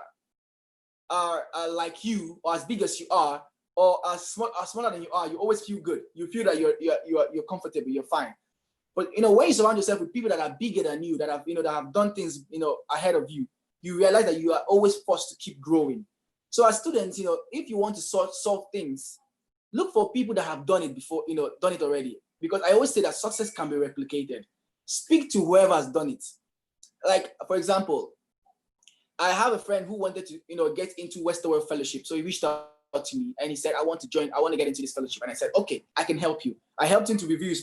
like you, or as big as you are, or as smaller than you are, you always feel good. You feel that you're comfortable, you're fine. But when you surround yourself with people that are bigger than you, that have done things ahead of you, you realize that you are always forced to keep growing. So as students, if you want to solve things, look for people that have done it before, done it already. Because I always say that success can be replicated. Speak to whoever has done it. Like, for example, I have a friend who wanted to, get into Westerwell Fellowship. So he reached out to me and he said, I want to get into this fellowship. And I said, okay, I can help you. I helped him to review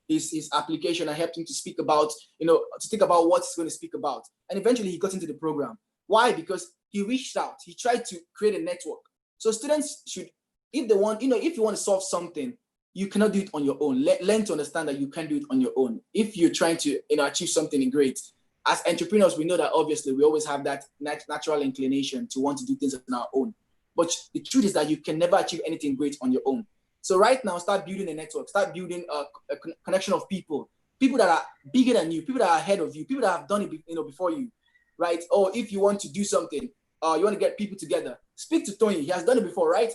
his application. I helped him to speak about, to think about what he's going to speak about. And eventually he got into the program. Why? Because he reached out. He tried to create a network. So students should, if you want to solve something, you cannot do it on your own. Learn to understand that you can do it on your own. If you're trying to, achieve something great, as entrepreneurs, we know that obviously we always have that natural inclination to want to do things on our own. But the truth is that you can never achieve anything great on your own. So right now, start building a network, start building a connection of people that are bigger than you, people that are ahead of you, people that have done it, before you, right? Or if you want to do something, you want to get people together, speak to Tony. He has done it before, right?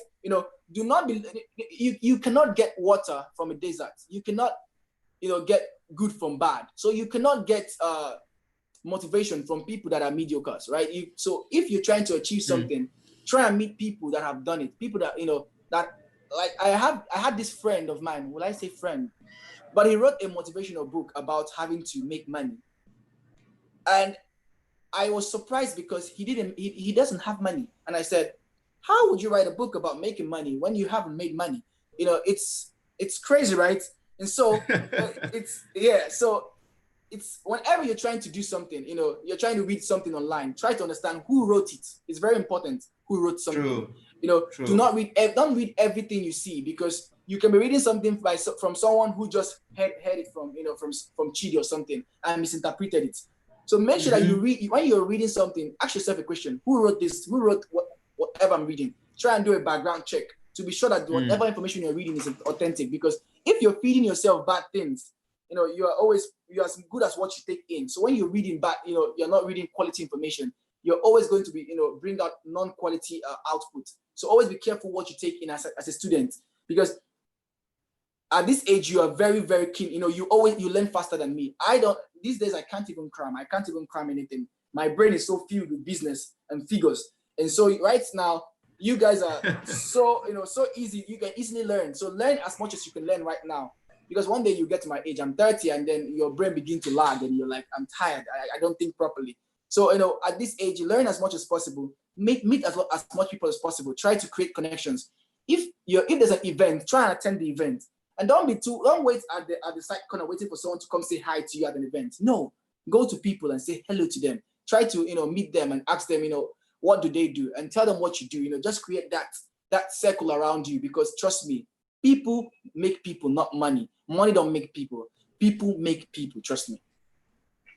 Do not be, you cannot get water from a desert. You cannot, get good from bad. So you cannot get motivation from people that are mediocres, right? So if you're trying to achieve something, try and meet people that have done it, people that, that, like I had this friend of mine, will I say friend, but he wrote a motivational book about having to make money. And I was surprised because he doesn't have money. And I said, how would you write a book about making money when you haven't made money? It's crazy, right? And so so it's whenever you're trying to do something, you're trying to read something online, try to understand who wrote it. It's very important who wrote something. True. True. Don't read everything you see, because you can be reading something from someone who just heard it from from Chidi or something and misinterpreted it. So make sure that you read, when you're reading something, ask yourself a question: who wrote this? Who wrote whatever I'm reading? Try and do a background check to be sure that whatever information you're reading is authentic. Because if you're feeding yourself bad things, you're as good as what you take in. So when you're reading bad, you're not reading quality information, you're always going to be, bring out non-quality output. So always be careful what you take in as a student, because at this age you are very, very keen. You learn faster than me. These days I can't even cram. I can't even cram anything. My brain is so filled with business and figures. And so right now, you guys are so easy. You can easily learn. So learn as much as you can learn right now. Because one day you get to my age, I'm 30, and then your brain begins to lag and you're like, I'm tired. I don't think properly. So, at this age, you learn as much as possible. Meet as much people as possible. Try to create connections. if there's an event, try and attend the event. And don't wait at the side corner waiting for someone to come say hi to you at an event. No, go to people and say hello to them. Try to meet them and ask them, what do they do, and tell them what you do. Just create that circle around you, because trust me, people make people, not money. Money don't make people. People make people. Trust me.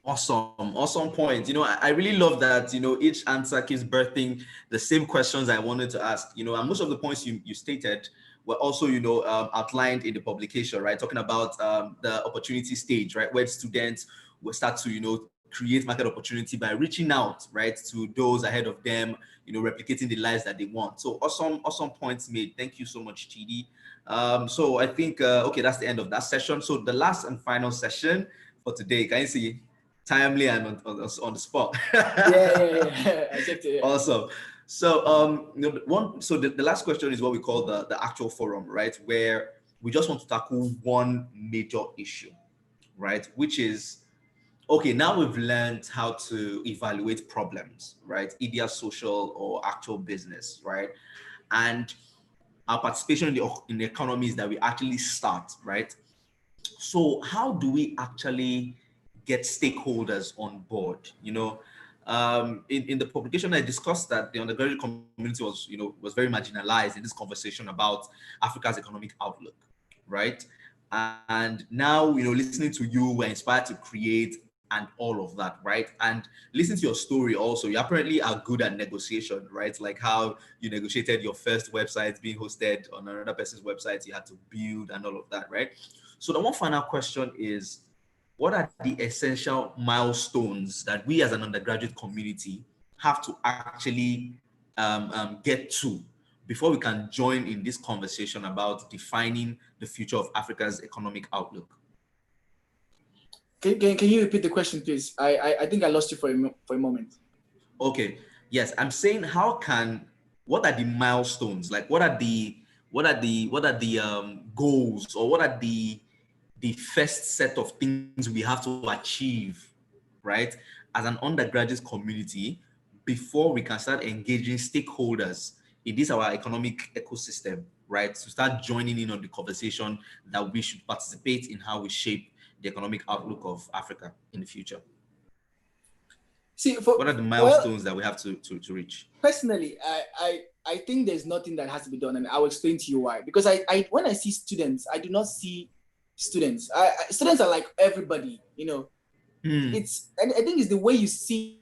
Awesome point. I really love that, each answer keeps birthing the same questions I wanted to ask, and most of the points you stated were also, outlined in the publication, right? Talking about the opportunity stage, right? Where students will start to, create market opportunity by reaching out, right, to those ahead of them, replicating the lives that they want. So awesome points made. Thank you so much, Chidi. So I think, okay, that's the end of that session. So the last and final session for today, can you see? Timely and on the spot. Yeah. I checked it. Yeah. Awesome. So the last question is what we call the actual forum, right? Where we just want to tackle one major issue, right? Which is, okay, now we've learned how to evaluate problems, right? Either social or actual business, right? And our participation in the economy is that we actually start, right? So how do we actually get stakeholders on board? In the publication, I discussed that the undergraduate community was very marginalized in this conversation about Africa's economic outlook, right? And now, listening to you, we're inspired to create and all of that, right? And listen to your story also. You apparently are good at negotiation, right? Like how you negotiated your first website being hosted on another person's website, you had to build and all of that, right? So the one final question is, what are the essential milestones that we as an undergraduate community have to actually get to before we can join in this conversation about defining the future of Africa's economic outlook? Can you repeat the question, please? I think I lost you for a moment. Okay. Yes, I'm saying what are the milestones? Like what are the goals, or what are the first set of things we have to achieve, right, as an undergraduate community before we can start engaging stakeholders in this our economic ecosystem, right? To start joining in on the conversation that we should participate in how we shape the economic outlook of Africa in the future. See, what are the milestones that we have to reach? Personally, I think there's nothing that has to be done, and I'll explain to you why. Because I when I see students, I do not see students. Students are like everybody, It's, and I think it's the way you see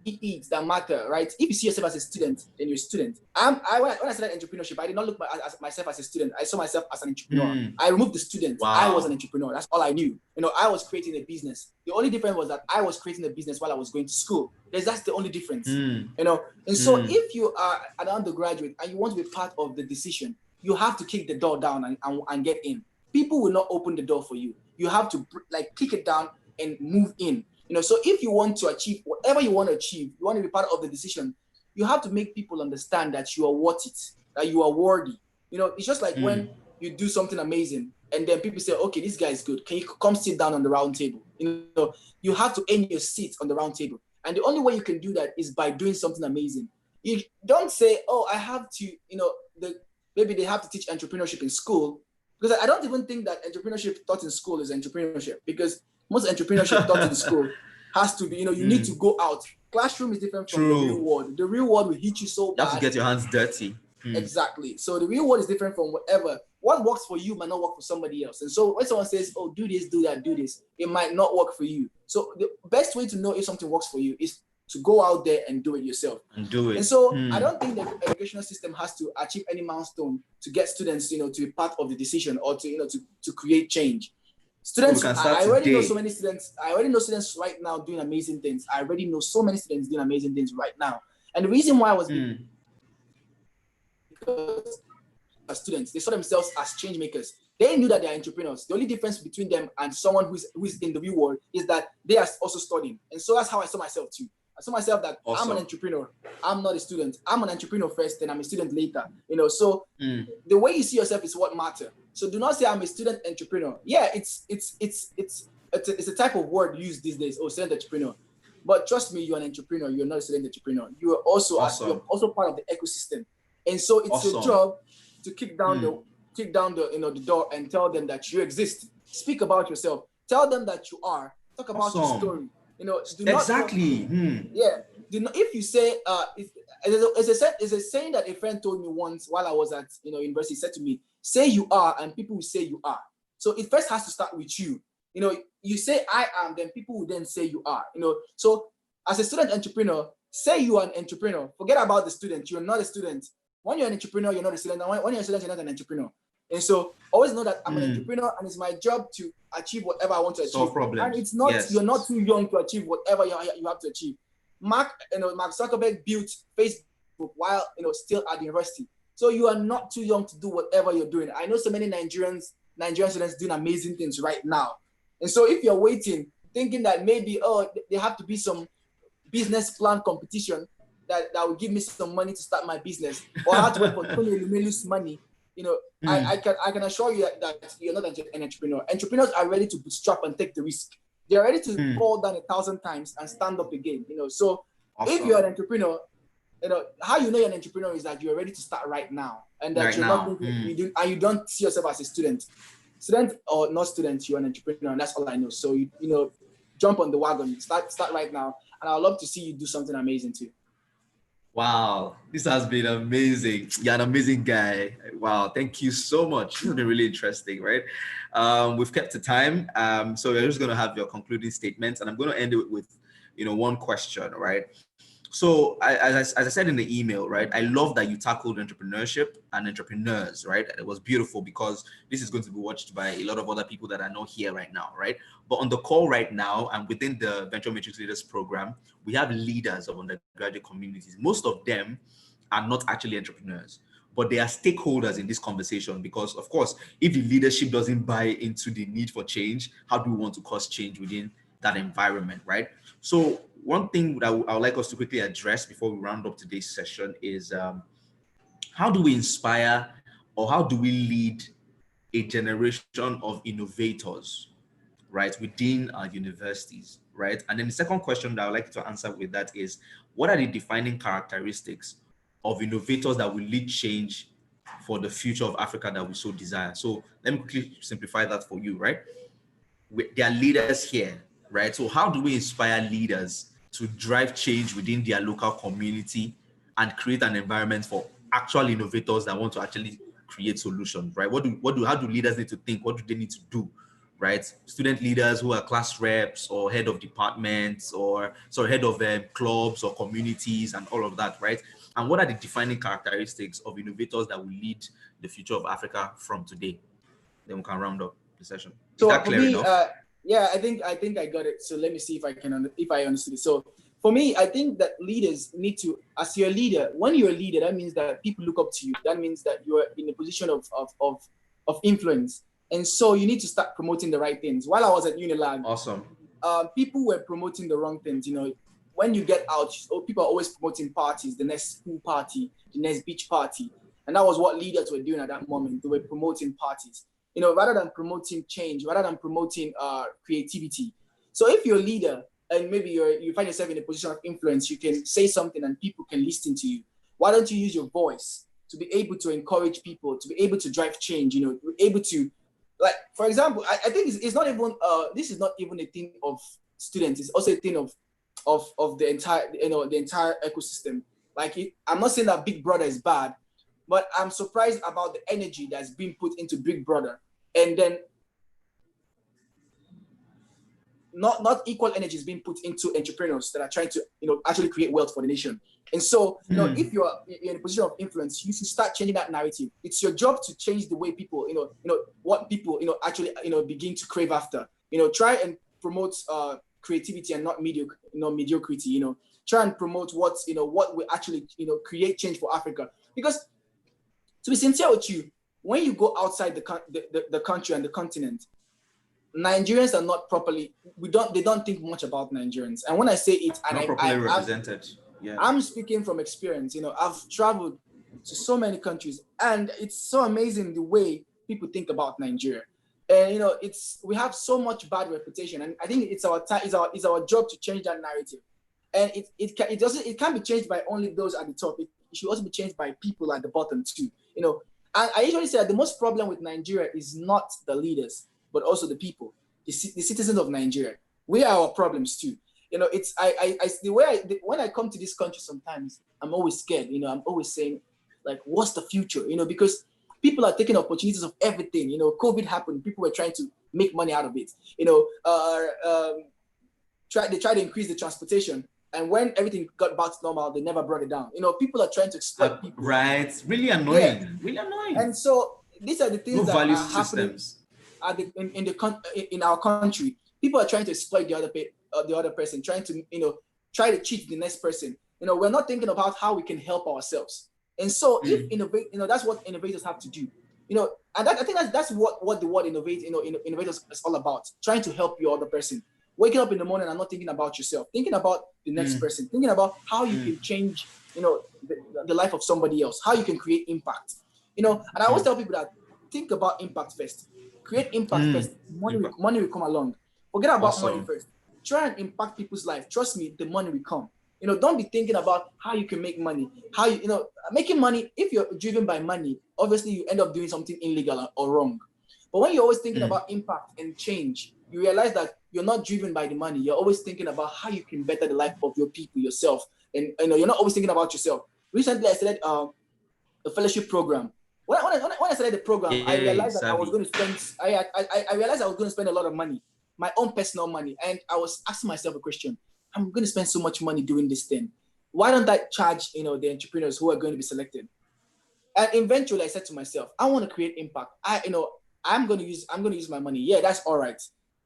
it that matter, right? If you see yourself as a student, then you're a student. When I started entrepreneurship, I did not look at myself as a student. I saw myself as an entrepreneur. I removed the student. Wow. I was an entrepreneur. That's all I knew. I was creating a business. The only difference was that I was creating a business while I was going to school. That's the only difference. And so if you are an undergraduate and you want to be part of the decision, you have to kick the door down and get in. People will not open the door for you. You have to kick it down and move in. So if you want to achieve whatever you want to achieve, you want to be part of the decision, you have to make people understand that you are worth it, that you are worthy. It's just like when you do something amazing and then people say, okay, this guy is good. Can you come sit down on the round table? You have to earn your seat on the round table. And the only way you can do that is by doing something amazing. You don't say, oh, I have to, maybe they have to teach entrepreneurship in school. Because I don't even think that entrepreneurship taught in school is entrepreneurship, because most entrepreneurship taught in school has to be, you need to go out. Classroom is different from the real world. The real world will hit you so bad. You have to get your hands dirty. Exactly. So the real world is different from whatever. What works for you might not work for somebody else. And so when someone says, oh, do this, do that, do this, it might not work for you. So the best way to know if something works for you is to go out there and do it yourself. And so I don't think the educational system has to achieve any milestone to get students, to be part of the decision or to create change. Students, I already know so many students. I already know students right now doing amazing things. I already know so many students doing amazing things right now. And the reason why was because as students, they saw themselves as change makers. They knew that they are entrepreneurs. The only difference between them and someone who's in the real world is that they are also studying. And so that's how I saw myself too. I saw myself that I'm an entrepreneur. I'm not a student. I'm an entrepreneur first, then I'm a student later. So the way you see yourself is what matters. So do not say I'm a student entrepreneur. Yeah, it's a type of word used these days. Oh, student entrepreneur. But trust me, you're an entrepreneur. You're not a student entrepreneur. You are also you're also part of the ecosystem. And so it's your Awesome. job to kick down the door and tell them that you exist. Speak about yourself. Tell them that you are. Talk about your Awesome. story. Do not, Exactly. yeah. Do not, if you say, it's a saying that a friend told me once while I was at, university, said to me, say you are, and people will say you are. So it first has to start with you. You say I am, then people will then say you are. So as a student entrepreneur, say you are an entrepreneur. Forget about the student. You're not a student. When you're an entrepreneur, you're not a student. And when you're a student, you're not an entrepreneur. And so always know that I'm an entrepreneur, and it's my job to achieve whatever I want to achieve. Solve problems. And it's not, Yes. you're not too young to achieve whatever you have to achieve. Mark Zuckerberg built Facebook while still at the university. So you are not too young to do whatever you're doing. I know so many Nigerian students doing amazing things right now. And so if you're waiting, thinking that maybe there have to be some business plan competition that will give me some money to start my business, or I have to wait for Tony Lumelu's money, I can assure you that you're not an entrepreneur. Entrepreneurs are ready to bootstrap and take the risk. They're ready to fall down 1,000 times and stand up again. So Awesome. If you're an entrepreneur, how you know you're an entrepreneur is that you're ready to start right now, and that you don't see yourself as a student or not student. You're an entrepreneur, and that's all I know. So jump on the wagon, start right now, and I'd love to see you do something amazing too. Wow, this has been amazing. You're an amazing guy. Wow, thank you so much. This has been really interesting, right? We've kept the time, so we're just going to have your concluding statements, and I'm going to end it with, one question, right? So as I said in the email, right, I love that you tackled entrepreneurship and entrepreneurs, right? It was beautiful because this is going to be watched by a lot of other people that are not here right now, right? But on the call right now and within the Venture Matrix Leaders program, we have leaders of undergraduate communities. Most of them are not actually entrepreneurs, but they are stakeholders in this conversation because, of course, if the leadership doesn't buy into the need for change, how do we want to cause change within that environment, right? So one thing that I would like us to quickly address before we round up today's session is how do we inspire or how do we lead a generation of innovators, right, within our universities, right? And then the second question that I would like to answer with that is, what are the defining characteristics of innovators that will lead change for the future of Africa that we so desire? So let me quickly simplify that for you, right? There are leaders here, right? So how do we inspire leaders to drive change within their local community and create an environment for actual innovators that want to actually create solutions, right? How do leaders need to think? What do they need to do, right? Student leaders who are class reps or head of departments or head of clubs or communities and all of that, right? And what are the defining characteristics of innovators that will lead the future of Africa from today? Then we can round up the session. Is that clear enough? Yeah, I think I got it. So let me see if I understood it. So for me, I think that leaders need to, as you're a leader, when you're a leader, that means that people look up to you. That means that you're in a position of influence. And so you need to start promoting the right things. While I was at Unilag, awesome. People were promoting the wrong things. When you get out, people are always promoting parties, the next pool party, the next beach party. And that was what leaders were doing at that moment. They were promoting parties, rather than promoting change, rather than promoting creativity. So if you're a leader and maybe you find yourself in a position of influence, you can say something and people can listen to you. Why don't you use your voice to be able to encourage people, to be able to drive change, to be able to, like, for example, I think it's not even, this is not even a thing of students. It's also a thing of the entire, the entire ecosystem. Like, I'm not saying that Big Brother is bad, but I'm surprised about the energy that's being put into Big Brother, and then not equal energy is being put into entrepreneurs that are trying to actually create wealth for the nation. And so if you're in a position of influence, you should start changing that narrative. It's your job to change the way people what people actually begin to crave after. Try and promote creativity and not mediocrity. Try and promote what will actually create change for Africa. Because to be sincere with you, when you go outside the country and the continent, Nigerians are not properly. They don't think much about Nigerians. And when I say it, and not properly represented. Yeah. I'm speaking from experience. I've traveled to so many countries, and it's so amazing the way people think about Nigeria. And we have so much bad reputation, and I think it's our time. It's our job to change that narrative. And it can't be changed by only those at the top. it should also be changed by people at the bottom too. And I usually say that the most problem with Nigeria is not the leaders, but also the people, the citizens of Nigeria. We are our problems too. It's when I come to this country, sometimes I'm always scared. I'm always saying, like, what's the future? Because people are taking opportunities of everything. COVID happened, people were trying to make money out of it. They tried to increase the transportation, and when everything got back to normal, they never brought it down. People are trying to exploit people. Right, really annoying. Yeah. Really annoying. And so these are the things that value are happening in our country. People are trying to exploit the other person, trying to cheat the next person. We're not thinking about how we can help ourselves. And so if innovate, that's what innovators have to do. And I think that's what the word innovate, innovators is all about, trying to help your other person. Waking up in the morning and not thinking about yourself, thinking about the next person, thinking about how you can change, the life of somebody else, how you can create impact. And I always tell people that think about impact first, create impact first. Money will come along. Forget about money first. Try and impact people's life. Trust me, the money will come. Don't be thinking about how you can make money. Making money, if you're driven by money, obviously you end up doing something illegal or wrong. But when you're always thinking about impact and change, you realize that you're not driven by the money. You're always thinking about how you can better the life of your people, yourself. And you're not always thinking about yourself. Recently, I started a fellowship program. When I started the program, I realized that I was going to spend. I realized I was going to spend a lot of money, my own personal money, and I was asking myself a question: I'm going to spend so much money doing this thing. Why don't I charge the entrepreneurs who are going to be selected? And eventually, I said to myself, I want to create impact. I'm going to use my money. Yeah, that's all right.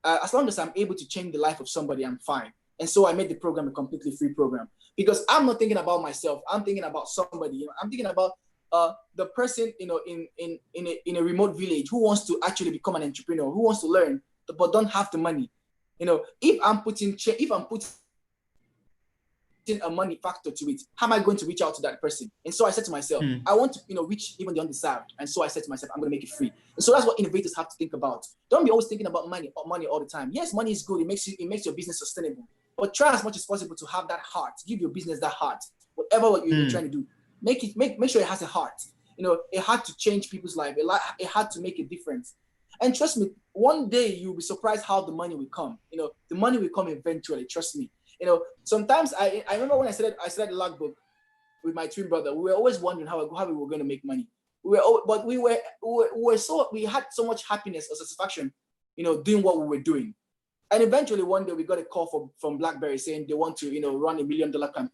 As long as I'm able to change the life of somebody, I'm fine. And so I made the program a completely free program because I'm not thinking about myself. I'm thinking about somebody. I'm thinking about the person in a remote village who wants to actually become an entrepreneur, who wants to learn but don't have the money. If I'm putting a money factor to it, how am I going to reach out to that person? And so I said to myself, I want to reach even the undeserved. And so I said to myself, I'm going to make it free. And so that's what innovators have to think about. Don't be always thinking about money all the time. Yes, money is good. It makes your business sustainable. But try as much as possible to have that heart. Give your business that heart. Whatever what you're trying to do, make sure it has a heart. A heart to change people's life. A heart to make a difference. And trust me, one day you'll be surprised how the money will come. The money will come eventually. Trust me. Sometimes I remember when I started the logbook with my twin brother, we were always wondering how we were going to make money. We had so much happiness or satisfaction, doing what we were doing. And eventually one day we got a call from BlackBerry saying they want to, run $1 million $1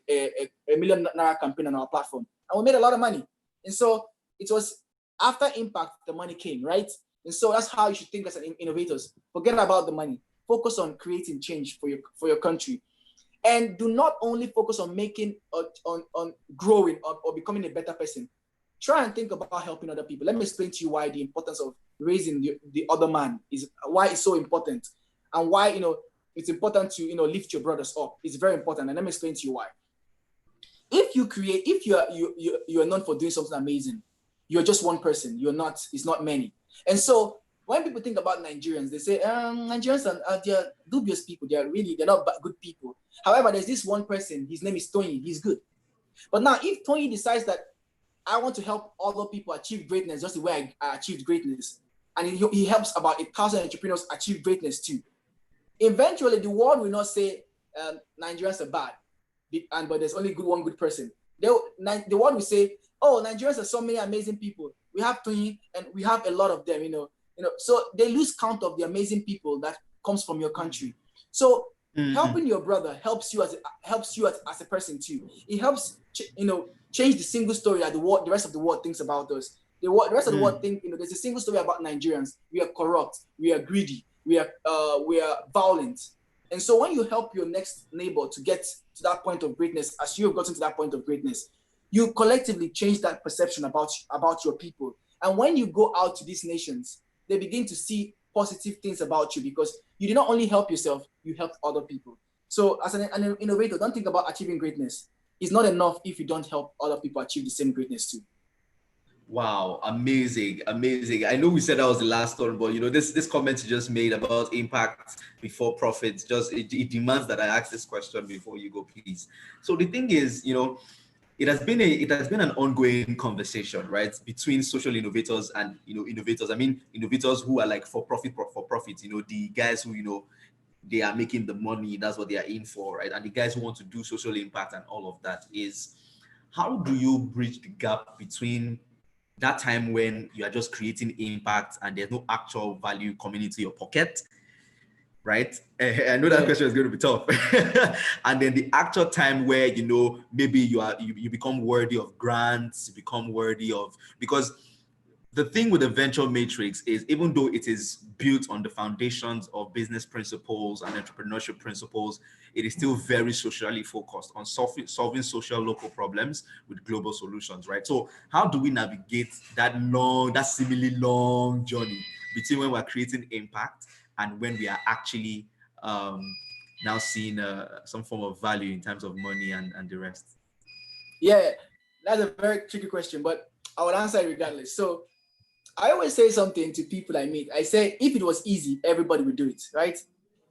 million campaign on our platform. And we made a lot of money. And so it was after impact, the money came, right? And so that's how you should think as an innovators. Forget about the money. Focus on creating change for your country. And do not only focus on making on growing or becoming a better person. Try and think about helping other people. Let me explain to you why the importance of raising the other man is why it's so important, and why it's important to lift your brothers up. It's very important, and let me explain to you why. If you are known for doing something amazing, you're just one person. It's not many. And so when people think about Nigerians, they say Nigerians they're dubious people. They're not good people. However, there's this one person. His name is Tony. He's good. But now, if Tony decides that I want to help other people achieve greatness just the way I achieved greatness, and he helps about 1,000 entrepreneurs achieve greatness too, eventually the world will not say Nigerians are bad, but there's only one good person. The world will say, oh, Nigerians are so many amazing people. We have Tony, and we have a lot of them. So they lose count of the amazing people that comes from your country. So helping your brother helps you as a person too. It helps change the single story that the rest of the world thinks about us. The rest of the world think there's a single story about Nigerians. We are corrupt. We are greedy. We are violent. And so when you help your next neighbor to get to that point of greatness, as you have gotten to that point of greatness, you collectively change that perception about your people. And when you go out to these nations, they begin to see positive things about you because you did not only help yourself, you helped other people. So as an innovator, don't think about achieving greatness. It's not enough if you don't help other people achieve the same greatness too. Wow, amazing. I know we said that was the last one, but this comment you just made about impact before profits, it demands that I ask this question before you go, please. So the thing is, it has been an ongoing conversation, right, between social innovators and innovators. I mean, innovators who are like for profit, the guys who they are making the money, that's what they are in for, right? And the guys who want to do social impact and all of that. Is how do you bridge the gap between that time when you are just creating impact and there's no actual value coming into your pocket, right? I know that question is going to be tough. And then the actual time where maybe you become worthy of grants, you become worthy of, because the thing with the venture matrix is, even though it is built on the foundations of business principles and entrepreneurship principles, it is still very socially focused on solving social local problems with global solutions, right? So how do we navigate that seemingly long journey between when we're creating impact and when we are actually now seeing some form of value in terms of money and the rest? Yeah, that's a very tricky question, but I will answer it regardless. So I always say something to people I meet. I say, if it was easy, everybody would do it, right?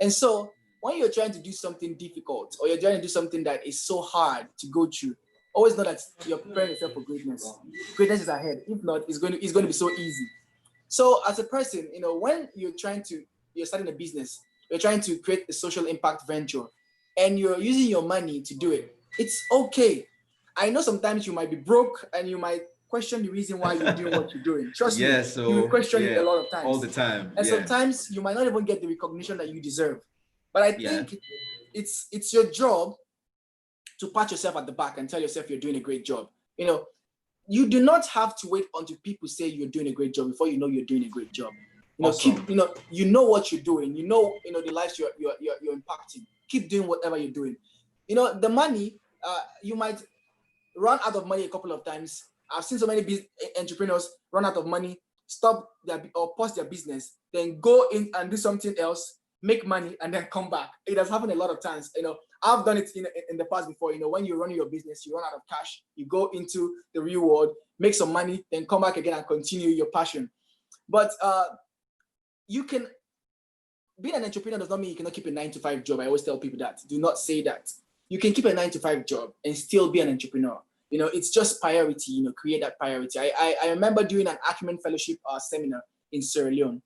And so when you're trying to do something difficult, or you're trying to do something that is so hard to go through, always know that you're preparing yourself for greatness. Greatness is ahead. If not, it's going to be so easy. So as a person, when you're starting a business, you're trying to create a social impact venture, and you're using your money to do it, it's okay. I know sometimes you might be broke and you might question the reason why you're doing what you're doing. Trust me, So you will question it a lot of times. All the time. And sometimes you might not even get the recognition that you deserve. But I think it's your job to pat yourself at the back and tell yourself you're doing a great job. You do not have to wait until people say you're doing a great job before you know you're doing a great job. Awesome. You know what you're doing. You know the lives you're impacting. Keep doing whatever you're doing. The money, you might run out of money a couple of times. I've seen so many entrepreneurs run out of money, stop or pause their business, then go in and do something else, make money, and then come back. It has happened a lot of times. I've done it in the past before. When you're running your business, you run out of cash, you go into the real world, make some money, then come back again and continue your passion. But you can being an entrepreneur does not mean you cannot keep a 9-to-5 job. I always tell people that. Do not say that. You can keep a 9-to-5 job and still be an entrepreneur. It's just priority, create that priority. I remember doing an Acumen Fellowship seminar in Sierra Leone.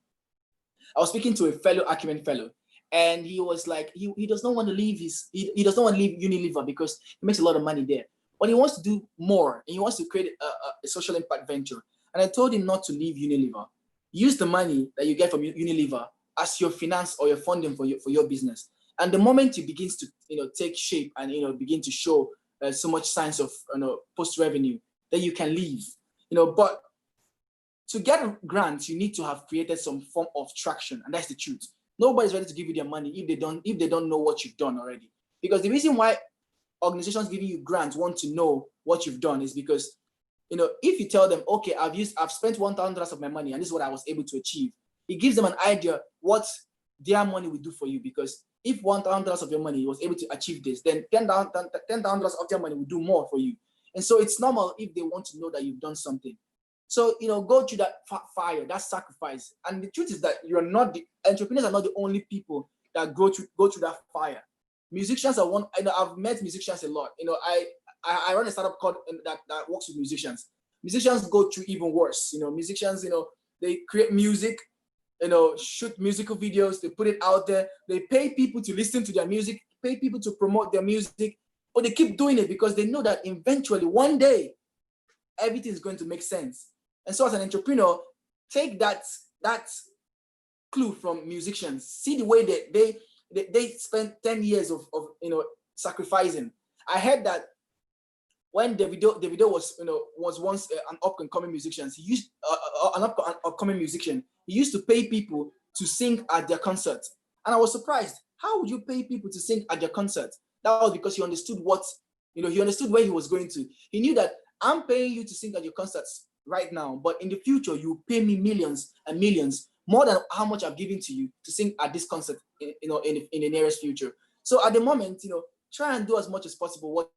I was speaking to a fellow Acumen fellow, and he was like, he does not want to leave he does not want to leave Unilever because he makes a lot of money there. But he wants to do more, and he wants to create a social impact venture. And I told him not to leave Unilever. Use the money that you get from Unilever as your finance or your funding for your business. And the moment it begins to take shape and begin to show so much signs of post revenue, then you can leave. But to get grants, you need to have created some form of traction, and that's the truth. Nobody's ready to give you their money if they don't know what you've done already. Because the reason why organizations giving you grants want to know what you've done is because if you tell them, okay, I've spent $1,000 of my money and this is what I was able to achieve, it gives them an idea what their money will do for you. Because if $1,000 of your money was able to achieve this, then $10,000 of their money will do more for you. And so it's normal if they want to know that you've done something. So, go through that fire, that sacrifice. And the truth is that entrepreneurs are not the only people that go through that fire. Musicians are one. I've met musicians a lot. I run a startup called that works with musicians. Musicians go through even worse. Musicians, they create music, shoot musical videos, they put it out there, they pay people to listen to their music, pay people to promote their music, but they keep doing it because they know that eventually, one day, everything is going to make sense. And so as an entrepreneur, take that clue from musicians. See the way they spend 10 years of sacrificing. I heard that when Davido was once an up-and-coming musician, he used an upcoming musician. He used to pay people to sing at their concert, and I was surprised. How would you pay people to sing at your concert? That was because he understood he understood where he was going to. He knew that I'm paying you to sing at your concerts right now, but in the future you pay me millions and millions more than how much I've given to you to sing at this concert in the nearest future. So at the moment, try and do as much as possible what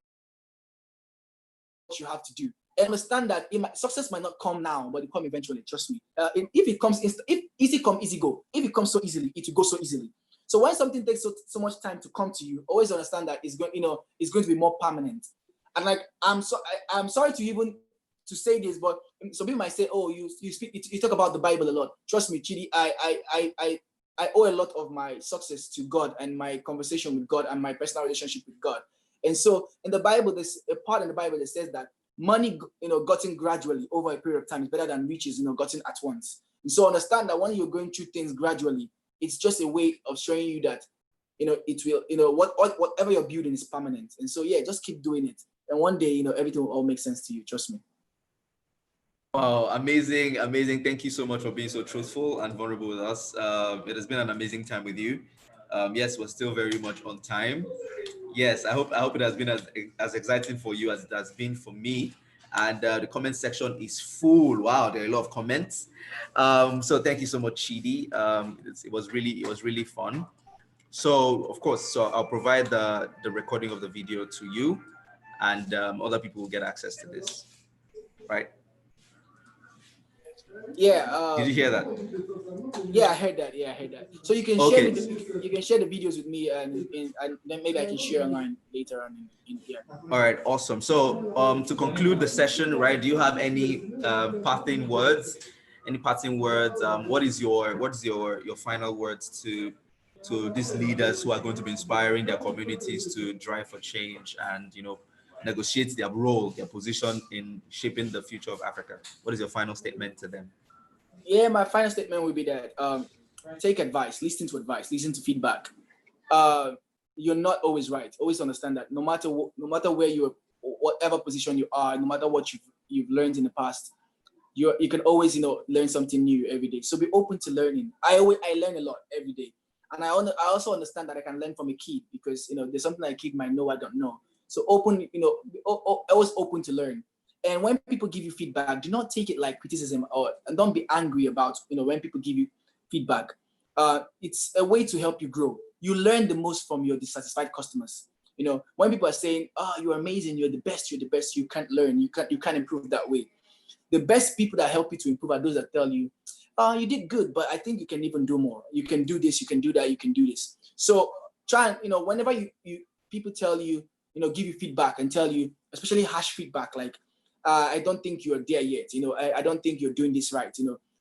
you have to do. And understand that success might not come now, but it come eventually. Trust me. If it comes, if easy come, easy go. If it comes so easily, it will go so easily. So when something takes so much time to come to you, always understand that it's going to be more permanent. And like, I'm sorry to even to say this, but some people might say, oh, you talk about the Bible a lot. Trust me, Chidi, I owe a lot of my success to God and my conversation with God and my personal relationship with God. And so in the Bible, there's a part in the Bible that says that money, gotten gradually over a period of time is better than riches, gotten at once. And so understand that when you're going through things gradually, it's just a way of showing you that, it will, whatever you're building is permanent. And so, yeah, just keep doing it. And one day, everything will all make sense to you. Trust me. Wow, amazing, amazing. Thank you so much for being so truthful and vulnerable with us. It has been an amazing time with you. Yes, we're still very much on time. Yes, I hope it has been as exciting for you as it has been for me. And the comment section is full. Wow, there are a lot of comments. So thank you so much, Chidi. It was really fun. So of course, so I'll provide the recording of the video to you, and other people will get access to this, right? Yeah. Did you hear that? Yeah, I heard that. Yeah, I heard that. So you can share Okay. you can share the videos with me, and then maybe I can share online later on. Yeah. All right, awesome. So to conclude the session, right? Do you have any parting words? Any parting words? What is your final words to these leaders who are going to be inspiring their communities to drive for change and negotiate their role, their position in shaping the future of Africa? What is your final statement to them? Yeah, my final statement would be that take advice, listen to advice, listen to feedback. You're not always right. Always understand that no matter where you are, whatever position you are, no matter what you've learned in the past, you can always learn something new every day. So be open to learning. I learn a lot every day, and I also understand that I can learn from a kid, because there's something a kid might know I don't know. So always open to learn. And when people give you feedback, do not take it like criticism, and don't be angry about when people give you feedback. It's a way to help you grow. You learn the most from your dissatisfied customers. When people are saying, "Oh, you're amazing, you're the best, you can't learn, you can't improve that way." The best people that help you to improve are those that tell you, you did good, but I think you can even do more. You can do this, you can do that, you can do this. So try and, whenever you people tell you, give you feedback and tell you, especially harsh feedback, like, I don't think you're there yet. I don't think you're doing this right.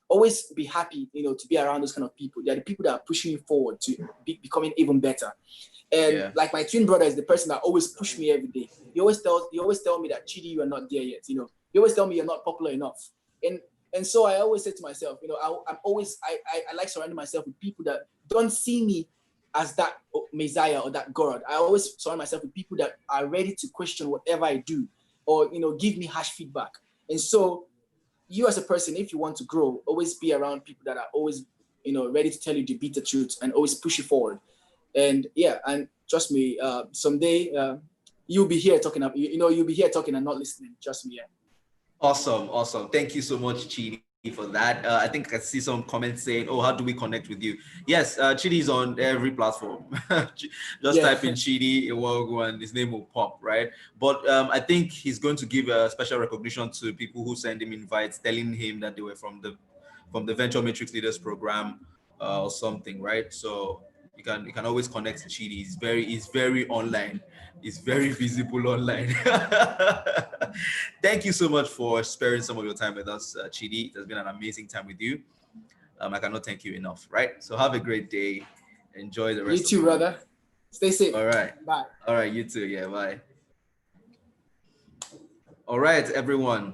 Always be happy, to be around those kind of people. They're the people that are pushing you forward to becoming even better. And like my twin brother is the person that always push me every day. He always tell me that, Chidi, you are not there yet. He always tell me you're not popular enough. And so I always say to myself, I like surrounding myself with people that don't see me as that Messiah or that God. I always surround myself with people that are ready to question whatever I do, or give me harsh feedback. And so you as a person, if you want to grow, always be around people that are always ready to tell you the bitter truth and always push you forward. And yeah, and trust me, someday you'll be here talking you'll be here talking and not listening. Trust me. Yeah. Awesome. Thank you so much, Chidi, for that. I think I see some comments saying, "Oh, how do we connect with you?" Yes, Chidi is on every platform. Just type in Chidi Nwaogu and his name will pop, right? But I think he's going to give a special recognition to people who send him invites, telling him that they were from the Venture Matrix Leaders Program or something, right? So you can always connect to Chidi. He's very online. He's very visible online. Thank you so much for sparing some of your time with us, Chidi. It has been an amazing time with you. I cannot thank you enough, right? So have a great day. Enjoy the rest of you too, brother. Week. Stay safe. All right. Bye. All right, you too. Yeah, bye. All right, everyone.